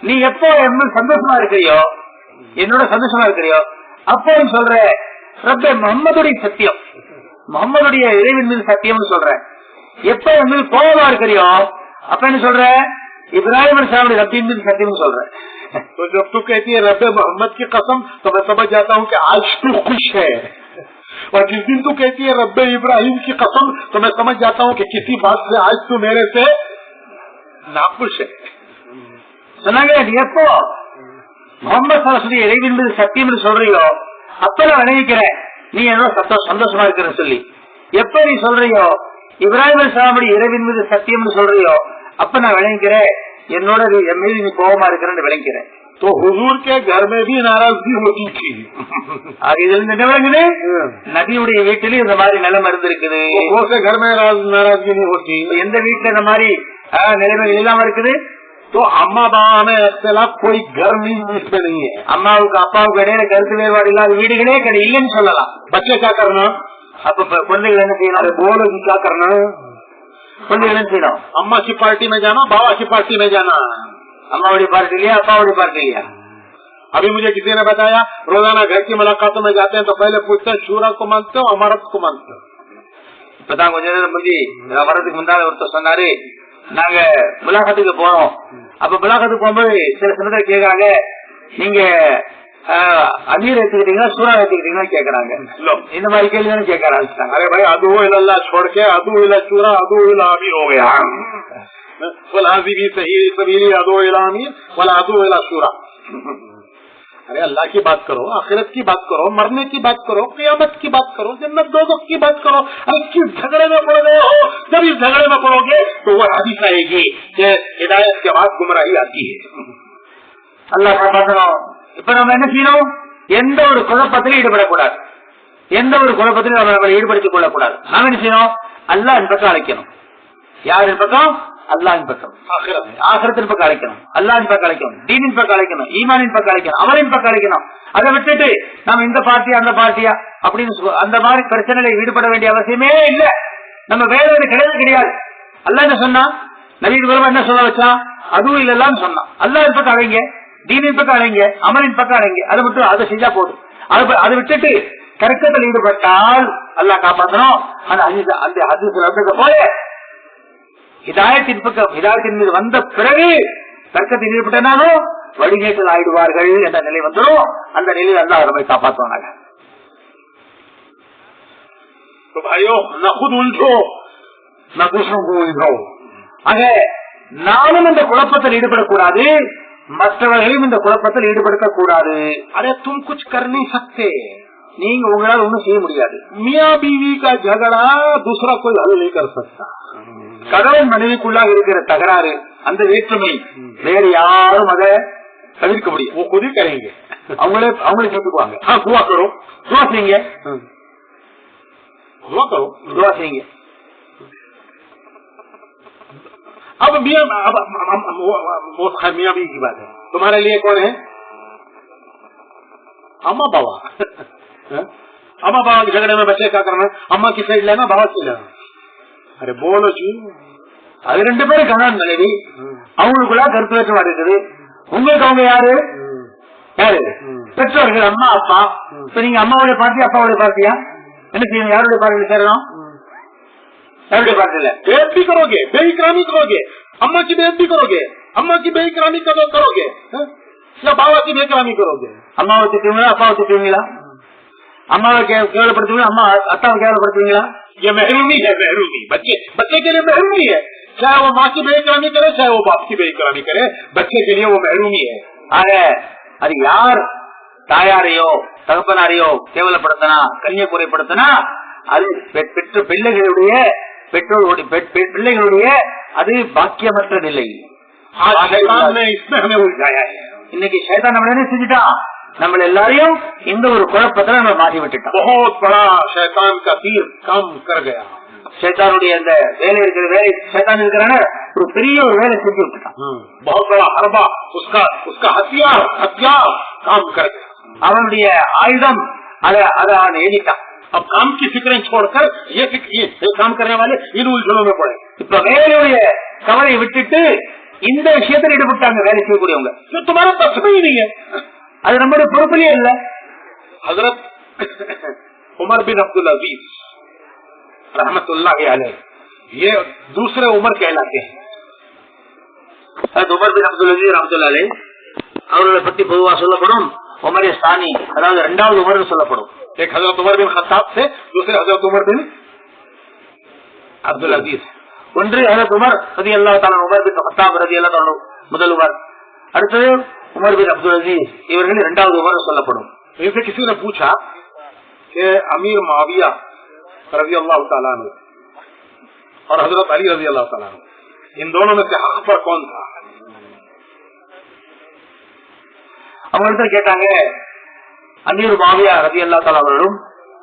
நீ எப்போ என்ன சந்தோஷமா இருக்கிறியோ, என்னோட சந்தோஷமா இருக்கிறியோ, அப்போ நீ சொல்ற ரப்பே முகம்மதுடைய சத்தியம், முகம்மதுடைய இறைவன் மீது சத்தியம்னு சொல்ற. எப்ப என் மீது கோபமா இருக்கிறியோ அப்ப என்ன சொல்ற இப்ராஹிம் அலைஹிஸ்ஸலாமுடைய ரப்பின் மீது சத்தியம்னு சொல்ற. तो जब तू कहती है रब्बे मोहम्मद की कसम तो मैं समझ जाता हूँ कि आज तू खुश है. और जिस दिन तू कहती है रब्बे इब्राहिम की कसम तो मैं समझ जाता हूँ कि किसी बात से आज तू मेरे से नाखुश है. சொன்னாங்க, நீ எப்போ முகமது சல்லல்லாஹு இறைவன் மீது சத்தியம் சொல்றியோ அப்ப நான் விளைவிக்கிறேன் நீ என்னோட சந்தோஷமா இருக்கிறன்னு சொல்லி. எப்ப நீ சொல்றியோ இப்ராஹிம் அலைஹிஸ்ஸலாமுடைய இறைவன் மீது சத்தியம் சொல்றியோ அப்ப நான் விளைவிக்கிறேன் என்னோட என் மீது நீ கோபமா இருக்கிறேன்னு விளைவிக்கிறேன். तो हुजूर के घर में भी नाराजगी होती थी. அது இதுல என்ன விளங்குது? நபியுடைய வீட்டிலும் இந்த மாதிரி நிலைமை இருந்திருக்குது. घर में नाराजगी नहीं होती. எந்த வீட்டுல இந்த மாதிரி நிலைமைகள் இல்லாம இருக்குது? तो अम्मा बाबा में इख्तिलाफ कोई घर इसमें नहीं है. அம்மாவுக்கு அப்பாவுக்கு இடையில கருத்து வேறுபாடு இல்லாத வீடுகளே இல்லைன்னு சொல்லலாம். बच्चे क्या करना? அப்ப குழந்தைகள் என்ன செய்யணும்? बोलो जी क्या करना? குழந்தைகள் என்ன செய்யணும்? अम्मा की पार्टी में जाना, बाबा की पार्टी में जाना. அம்மாவுடைய பார்ட்டி இல்லையா, அப்பாவுடைய பார்ட்டி இல்லையா? अभी मुझे किसी ने बताया रोजाना घर की मुलाकातों में जाते हैं तो पहले पूछते हैं शूरा को मानते हो अमारत को मानते हो. இப்பதான் கொஞ்ச நேரம் முந்தி வரதுக்கு முன்னால ஒருத்தர் சொன்னாரு, நாங்க முலாகத்துக்கு போனோம். அப்ப முலாகத்துக்கு போகும்போது சில சமயத்தில் கேக்குறாங்க, நீங்க अमीर எடுத்துக்கிட்டீங்களா சூரா எடுத்துக்கிட்டீங்களா கேக்குறாங்க. இந்த மாதிரி கேள்வி தானே கேட்க ஆரம்பிச்சாங்க. अरे भाई अदू इल्लाह छोड़ के अदू इल्ला शूरा अदू इल्ला अमीर हो गया. फलाजी भी सही सबीली अदू इल्ला अमीर वला अदू इल्ला शूरा. अरे अल्लाह की बात करो, आखिरत की बात करो, मरने की बात करो, क़यामत की बात करो, जन्नत दोज़ख की बात करो. अरे किस झगड़े में पड़ गए हो? जब इस झगड़े में पड़ोगे तो वो हदीस आएगी कि हिदायत के बाद गुमराही आती है. अल्लाह காப்பாற்றணும். இப்ப நம்ம என்ன செய்யணும்? எந்த ஒரு குழப்பத்திலும் ஈடுபடக்கூடாது, எந்த ஒரு குழப்பத்திலும் நம்ம ஈடுபடுத்திக் கொள்ளக்கூடாது. நாம என்ன செய்யணும்? அல்லாஹ்வின் பக்கம் அழைக்கணும். யாரின் பக்கம்? அல்லாஹ்வின் பக்கம். ஆகிரத்தின் பக்கம் அழைக்கணும், அல்லாஹ்வின் பக்கம் அழைக்கணும், தீனின் பக்கம் அழைக்கணும், ஈமானின் பக்கம் அழைக்கணும், அவரின் பக்கம் அழைக்கணும். அதை விட்டுட்டு நம்ம இந்த பார்ட்டியா அந்த பார்ட்டியா அப்படின்னு அந்த மாதிரி பிரச்சனையில ஈடுபட வேண்டிய அவசியமே இல்ல. நம்ம வேற ஒரு கிடையாது. அல்லாஹ் என்ன சொன்னா, நவீன குலமா என்ன சொல்ல வச்சான்? அதுவும் இல்லைன்னு சொன்னான். அல்லாஹ் பக்கம் அழைங்க, தீனின் பக்கம் அழைங்க, அமலின் பக்கம் அழைங்க. அதை மட்டும் அதை செஞ்சா போதும். அதை விட்டுட்டு கரெக்டத்தில் ஈடுபட்டால் அல்லாஹ் காப்பாற்றணும். அந்த ஹதீஸ்ல போல ஹிதாயத்தின் பக்கம், ஹிதாயத்தின் மீது வந்த பிறகு தர்க்கத்தில் ஈடுபட்டனாலும் வழிகேட்டில் ஆயிடுவார்கள் என்ற நிலை வந்துடும். அந்த நிலையில் அல்லாஹ் நம்மை காப்பாற்றுவாங்க. ஆக நானும் இந்த குழப்பத்தில் ஈடுபடக்கூடாது, மற்றவர்களையும் இந்த குழப்பத்தில் ஈடுபடுத்தக்கூடாது. அரே तुम कुछ कर नहीं सकते, நீங்க உங்களால் ஒன்றும் செய்ய முடியாது. मियाँ बीवी का झगड़ा दूसरा कोई हल नहीं कर सकता. கணவன் மனைவிக்குள்ளாக இருக்கிற தகராறு, அந்த வேற்றுமை வேறு யாரும் அதை தவிர்க்க முடியும். वो खुद ही करेंगे, அவங்களே கேட்டுக்குவாங்க. दुआ करो, துவா செய்யுங்க, दुआ करो, துவா செய்யுங்க. अब मियाँ मियाँ बीवी की बात है, तुम्हारे लिए कौन है? अम्मा बाबा. अम्मा बाबा के झगड़े में बच्चे क्या करना? अम्मा की साइड लेना, बाबा की लेना. अरे बोलो जी, அது 2 பேரும் கணவன் மனைவி, அவங்களுக்குள்ள கருத்து வேற்றுமை இருக்குது. உங்களுக்கு அவங்க யாரு? பெற்றோர்கள், அம்மா அப்பா. இப்ப நீங்க அம்மாவுடைய பார்ட்டி அப்பாவுடைய பார்ட்டியா? என்ன செய்யணும்? யாருடைய பார்ட்டியில் சேரணும்? யாருடைய பார்ட்டியில बेइज्जती करोगे, बेइकरामी करोगे, अम्मा की बेइज्जती करोगे, अम्मा की बेइकरामी करोगे या बाबा की बेइकरामी करोगे? அம்மாவை திட்டுவீங்களா, அப்பாவை திட்டுவீங்களா? அம்மாவை கேவலப்படுத்துவீங்களா, அம்மா அத்தாவை கேவலப்படுத்துவீங்களா? ये महरूमी है, महरूमी. बच्चे के लिए महरूमी है, चाहे वो माँ की बेइकरामी करे, चाहे वो बाप की बेइकरामी करे, बच्चे के लिए वो महरूमी है. ஆக அது யார் தாயாரையோ தகப்பனாரையோ கேவலப்படுத்தினா, கண்ணிய குறைப்படுத்தினா, அது பெற்ற பிள்ளைகளுடைய பிள்ளைகளுடைய அது பாக்கியமற்ற நிலை. இன்னைக்கு சைத்தான் நம்ம என்ன செஞ்சுட்டான்? நம்ம எல்லாரையும் இந்த ஒரு குழப்பத்துல நம்ம மாற்றி விட்டுட்டோம். बहुत बड़ा शैतान का तीर काम कर गया. சைத்தானுடைய அந்த வேலை சைத்தான் இருக்கிறான ஒரு பெரிய ஒரு வேலை செஞ்சு விட்டுட்டான். बहुत बड़ा हरबा उसका हथियार काम कर गया. அவனுடைய ஆயுதம் அதை அவன் எழுதிட்டான். अब काम की फिक्रें छोड़कर ये काम करने वाले इन उलझनों में पड़े. இப்ப வேலையுடைய கவலையை விட்டுட்டு இந்த விஷயத்தில் ஈடுபட்டாங்க வேலை செய்யக்கூடியவங்க. तुम्हारा पक्ष में ही नहीं है, அது நம்மளுடைய பொறுப்பிலே இல்ல. हजरत उमर बिन अब्दुल अजीज रहमतुल्लाह अलैह, ये दूसरे उमर कहलाते हैं. உமர் பின் அப்துல் அஜீஸ் ரஹ்மத்துல்லாஹி அலைஹி அவர்களை பத்தி பொதுவா சொல்லப்படும் உமரே சானி, அதாவது 2வது உமர் சொல்லப்படும். एक हजरत उमर बिन खत्ताब से, दूसरे हजरत उमर बिन अब्दुल अजीज. ஒன்று ஹஜரத் உமர் ரலியல்லாஹு தஆலா, உமர் பின் கத்தாப் ரலியல்லாஹு தஆலா முதல் உமர், அடுத்தது உமர் பின் அப்துல் அஜீஸ், இவர்கள் 2வது உமர் சொல்லப்படும். इनसे किसी ने पूछा कि अमीर मुआविया रज़ियल्लाहु तआला अन्हु और हजरत अली रज़ियल्लाहु तआला अन्हु, इन दोनों में से हक पर कौन था? அவங்கள்ட்ட கேட்டாங்க, அமீர் முஆவியா ரலியல்லாஹு தஆலா அவர்களும்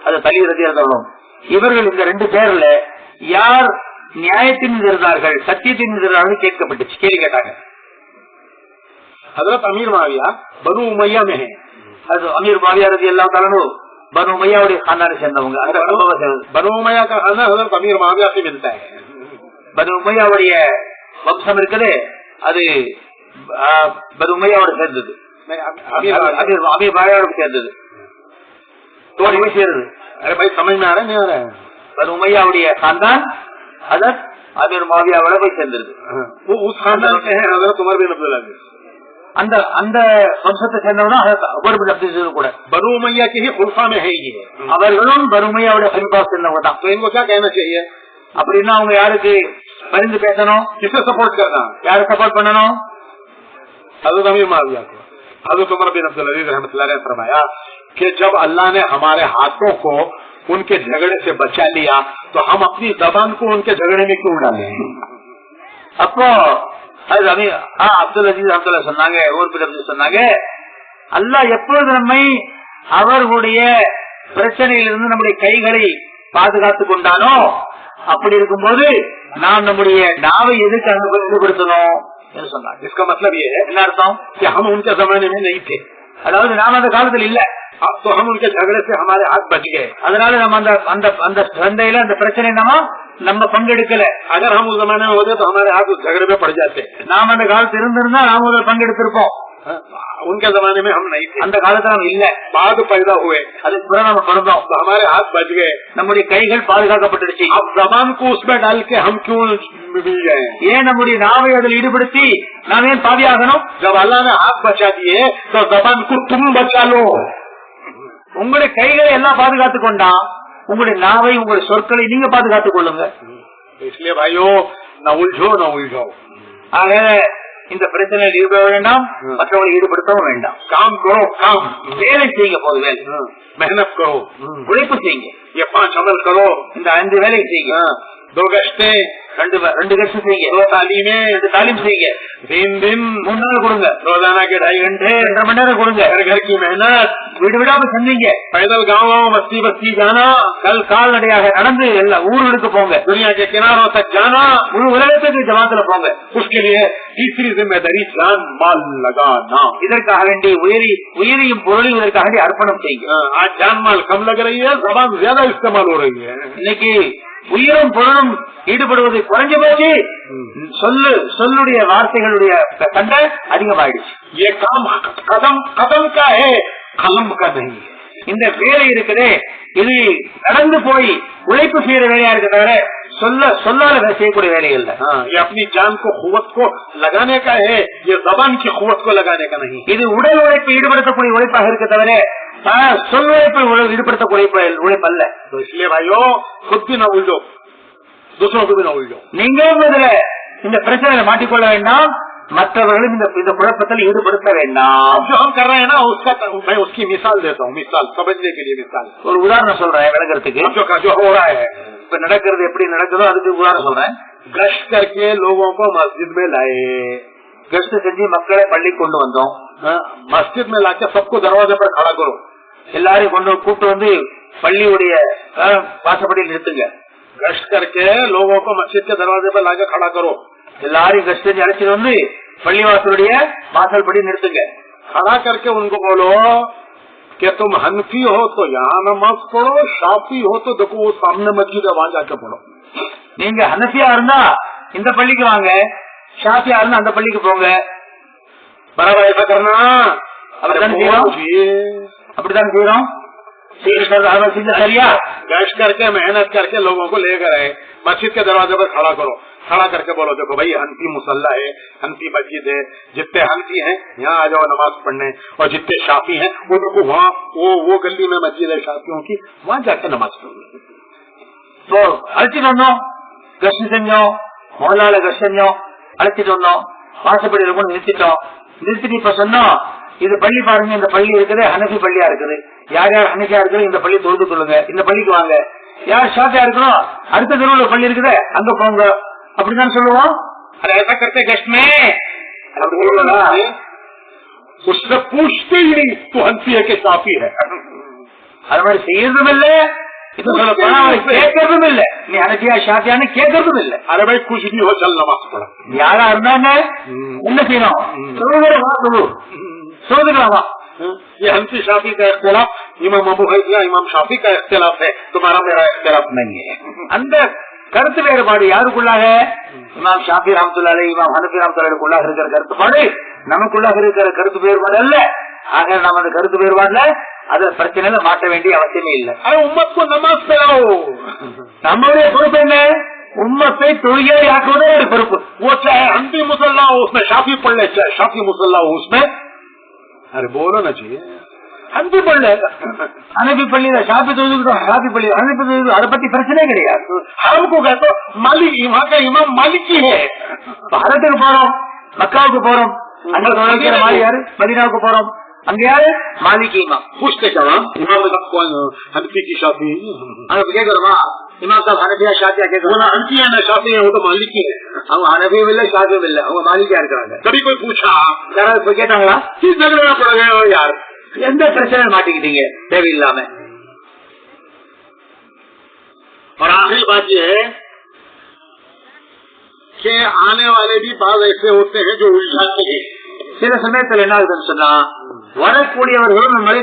ஹஜரத் அலி ரலியல்லாஹு தஆலா இவர்கள் இந்த 2 பேர்ல யார் நியாயத்தின் மீது இருந்தார்கள், சத்தியத்தின் மீது இருந்தார்கள் கேட்கப்பட்டுச்சு. கேள்வி கேட்டாங்க. हजरत अमीर मुआविया बनु उमैया में है. अमीर मुआविया रज़ियल्लाहु तआला अन्हु बनु उमैयाவுடைய खानदाனை சேர்ந்தவங்க. அந்த बनु उमैया का खानदान हजरत अमीर मुआविया से मिलता है. बनु उमैयाவுடைய வம்சம் இருக்குது, அது बनु उमैयाவோட சேர்ந்தது, अमीर मुआवियाவோட சேர்ந்தது. தோடி போய் சேருது. अरे भाई समझ में आ रहा है नहीं आ रहा है? बनु उमैयाவுடைய खानदान हजरत अमीर मुआवियाவோட போய் சேர்ந்தது. वो उस खानदान के हैं हजरत उमर बिन अब्दुल अजीज. அந்த அந்த வம்சத்தை சேர்ந்தவங்க உமர் பின் அப்துல் அஜீஸ் கூட बनु उमैया के ही खुलफा में है ये. அவர்களும் பனு உமையாவுடைய खलीफा சேர்ந்தவங்க தான். तो इनको क्या कहना चाहिए? அப்படின்னா அவங்க யாருக்கு பரிந்து பேசணும்? किसे सपोर्ट करना? யாரை सपोर्ट பண்ணணும்? हजरत अमीर मुआविया को. हजरत उमर बिन अब्दुल अजीज रहमतुल्लाह अलैह ने फरमाया कि जब अल्लाह ने हमारे हाथों को उनके झगड़े से बचा लिया तो हम अपनी जबान को उनके झगड़े में क्यों डालें? அப்போ அது அப்துல் அஜீஸ் ரஹ்மத்துல்லாஹி சொன்னாங்க, ஊர் பின் சொன்னாங்க, அல்லாஹ் எப்பொழுது நம்மை அவர்களுடைய பிரச்சனையிலிருந்து நம்முடைய கைகளை பாதுகாத்துக் கொண்டானோ அப்படி இருக்கும்போது நாம் நம்முடைய நாவை எதுக்கு ஈடுபடுத்தணும் என்று சொன்னாங்க. इसका मतलब ये है, என்ன அர்த்தம்? कि हम उनके जमाने में नहीं थे, அதாவது நாம் அந்த காலத்தில் இல்ல, अब तो हम उनके झगड़े से हमारे हाथ बच गए. அதனால நம்ம அந்த அந்த சண்டையில அந்த பிரச்சனை நம்ம நம்ம பங்கெடுக்கல. अगर हम उस जमाने में होते तो हमारे हाथ उस झगड़े में पड़ जाते. நாம அந்த காலத்துல இருந்திருந்தா நாம அதில் பங்கெடுத்திருப்போம். उनके जमाने में हम नहीं थे. அந்த காலத்துல நம்ம இல்ல. बाद पैदा हुए, அதுக்கு பிறகு நம்ம பிறந்தோம். तो हमारे हाथ बच गए. நம்முடைய கைகள் பாதுகாக்கப்பட்டுடுச்சு. अब जबान को उसमें डाल के हम क्यों मिल गए? ஏன் நம்முடைய நாவை அதில் ஈடுபடுத்தி நாம் ஏன் பாவியாகணும்? जब अल्लाह ने हाथ बचा दिए तो जबान को तुम बचा लो. உங்களுடைய கைகளை எல்லாம் பாதுகாத்துக் கொண்டா உங்களுடைய நாவை உங்களுடைய சொற்களை நீங்க பாதுகாத்துக் கொள்ளுங்க. इसलिए भाइयों न उलझो न उलझो. ஆக இந்த பிரச்சனையில் ஈடுபட வேண்டாம், மற்றவர்களை ஈடுபடுத்தவும் வேண்டாம். काम करो, काम வேலை செய்யுங்க, போது வேலை, मेहनत करो, உழைப்பு செய்யுங்க. ये 5 अमल करो, இந்த 5 வேலையை செய்யுங்க. 2 गश्ते, 2 கஷ்ட செய்யுங்க. 2 तालीमें, 2 தாலீம் செய்யுங்க. 3 दिन 3 நாள் கொடுங்க. रोजाना के 2.5 घंटे, 2.5 மணி நேரம் கொடுங்க. घर घर की मेहनत, வீடு வீடாம செஞ்சீங்க. पैदल गाँव बस्ती बस्ती जाना, கால்நடையாக நடந்து எல்லா ஊர்களுக்கு போங்க. दुनिया के किनारों तक जाना, முழு உலகத்துக்கு ஜமாத்துல போங்க. उसके लिए तीसरी जिम्मेदारी जान माल लगाना. இதற்காக வேண்டி உயிரையும் பொருளையும் இதற்காக வேண்டி அர்ப்பணம் செய்யுங்க. आज जान माल कम लग रही है, जबान ज्यादा इस्तेमाल हो रही है. இன்னைக்கு உயிரும் பொருளும் ஈடுபடுவது குறைஞ்சு போச்சு, சொல்லுடைய வார்த்தைகளுடைய சண்டை அதிகமாயிடுச்சு. ये काम कदम कदम का है, कलम का नहीं है. இந்த வேலை இருக்குதே, இது நடந்து போய் உழைப்பு செய்யற வேலையா இருக்க தவிர சொல்லால செய்யக்கூடிய வேலை இல்ல. ये अपनी जान को कुव्वत को लगाने का है, ये जबान की कुव्वत को लगाने का नहीं. இது உடல் உழைப்பு ஈடுபடுத்தக்கூடிய உழைப்பாக இருக்க தவிர சொல் உழைப்பை ஈடுபடுத்தக்கூடிய உழைப்பு அல்ல. तो इसलिए भाइयों खुद भी न उलझो, दूसरों को भी न उलझो. நீங்களும் இதுல இந்த பிரச்சனையில மாட்டிக்கொள்ள வேண்டாம், மற்றவர்களும் இந்த குழப்பத்தில் ஈடுபடுத்த வேண்டாம். जो हम कर रहे हैं ना, उसका मैं उसकी मिसाल देता हूँ, मिसाल समझने के लिए मिसाल. ஒரு உதாரணம் சொல்றேன் விளங்குறதுக்கு. जो हो रहा है, இப்ப நடக்கிறது எப்படி நடக்குதோ அதுக்கு உதாரணம் சொல்றேன். गश्त करके लोगों को मस्जिद में लाए, கஷ்ட செஞ்சு மக்களை பள்ளி கொண்டு வந்தோம். मस्जिद में लाके सबको दरवाजे पर खड़ा करो, எல்லாரையும் கூப்பிட்டு வந்து பள்ளியுடைய வாசப்படியில் நிறுத்துங்க. गश्त करके लोगों को मस्जिद के दरवाजे पर लाके खड़ा करो, எல்லாரையும் கஷ்ட செஞ்சு அழைச்சிட்டு வந்து பள்ளிவாசலுடைய வாசல் படி நிறுத்துங்க. खड़ा करके उनको बोलो कि तुम हनफी हो तो यहाँ नमाज पढ़ो, शाफी हो तो देखो वो सामने मस्जिद है, वहां जाके पढ़ो. நீங்க ஹனஃபியா இருந்தா இந்த பள்ளிக்கு வாங்க, ஷாஃபியா இருந்தா அந்த பள்ளிக்கு போங்க. बराबर ऐसा करना. அப்படித்தான் செய்யறோம். சரியா? गश्त करके मेहनत करके लोगों को लेकर आए, मस्जिद के दरवाजे पर खड़ा करो, खड़ा करके बोलो देखो भाई हनफी मुसल्ला है, हनफी मस्जिद है, जितने हनफी हैं यहाँ आ जाओ नमाज पढ़ने, और जितने शाफी हैं वो देखो वहाँ वो गली में मस्जिद है शाफियों की, वहाँ जाकर नमाज पढ़ो. तो அழைச்சிட்டு வந்தோம், கஷ்டம் செஞ்சோம், மொழால கஷ்டம் செஞ்சோம், அழைச்சிட்டு வந்தோம், வாசப்படியில கொண்டு நிறுத்திட்டோம். நிறுத்திட்டு இப்ப சொன்னோம், இது பள்ளி பாருங்க, இந்த பள்ளி இருக்குது ஹனஃபி பள்ளியா இருக்குது, யார் யார் ஹனஃபியா இருக்குது இந்த பள்ளி தொழுது கொள்ளுங்க, இந்த பள்ளிக்கு வாங்க. யார் ஷாஃபியா இருக்கணும் அடுத்த தெருவுல பள்ளி இருக்குது அங்க போங்க, அப்படிதான் சொல்லுவோம். ऐसा करते गश्त में उससे पूछते ही नहीं तो हनफी है कि शाफी है. அது மாதிரி செய்யறதும் இல்ல, இது கேட்கறதும் இல்ல, நீ ஹனஃபியா ஷாஃபியான்னு கேட்கறதும் இல்ல. अरे भाई कुछ भी हो चल नमाज पढ़ा. யாரா இருந்தாங்க என்ன செய்யணும், சொல்லுங்களாமா. ये हनफी शाफी का इख्तिलाफ इमाम अबू हनीफा इमाम शाफी का इख्तिलाफ है, तुम्हारा मेरा इख्तिलाफ नहीं है. அந்த கருத்து வேறுபாடு யாருக்குள்ளாக, இமாம் ஷாஃபி ரஹ்மத்துல்லாஹி அலைஹி இமாம் ஹனஃபி ரஹ்மத்துல்லாஹி அலைஹிக்குள்ளாக இருக்கிற கருத்துப்பாடு நமக்குள்ளாக இருக்கிற கருத்து வேறுபாடு அல்ல. ஆக நம்ம அந்த கருத்து வேறுபாடுல அத பிரச்சனையில மாட்ட வேண்டிய அவசியமே இல்லை. उम्मत को नमाज पढ़ाओ. நம்மளுடைய பொறுப்பு என்ன, उम्मத்தை தொழுகையை ஆக்குவதே ஒரு பொறுப்பு. वो चाहे हनफी मुसल्ला हो उसमें शाफी पढ़ ले, चाहे शाफी मुसल्ला हो उसमें, अरे बोलो ना चाहिए ஹனஃபி பள்ளி ஹனஃபி பள்ளியில ஷாஃபி தொழுதுக்கிட்டோம், ஷாஃபி பள்ளியில ஹனஃபி தொழுது, அதை பத்தி பிரச்சனையே கிடையாது. हमको कहते मालिक वहाँ का इमाम मालिकी है. பாரத்துக்கு போறோம், மக்காவுக்கு போறோம், அங்க தொழுகிற மாதிரி யாரு, மதீனாவுக்கு போறோம், அங்க யாரு மாலிகி இமாம். पूछते क्या इमाम कौन, हनफी की शाफी? அங்க கேக்குறோமா இமாம் சாப் ஹனஃபியா ஷாஃபியா கேக்குறோம். हनफी है ना शाफी है, वो तो मालिकी है. அவங்க ஹனஃபியும் இல்ல ஷாஃபியும் இல்ல, அவங்க மாலிகியா இருக்கிறாங்க. कभी कोई पूछा யாராவது கேட்டாங்களா, किस झगड़े में पड़ गए हो यार, எந்த பிரச்சனை மாட்டிக்கிட்டீங்க தேவையில்லாம. और आखिरी बात ये है कि आने वाले भी बात ऐसे होते हैं जो उलझाते हैं. சில சமயத்துல என்ன ஆகுதுன்னு சொன்னா வரக்கூடியவர்களும் நம்மளை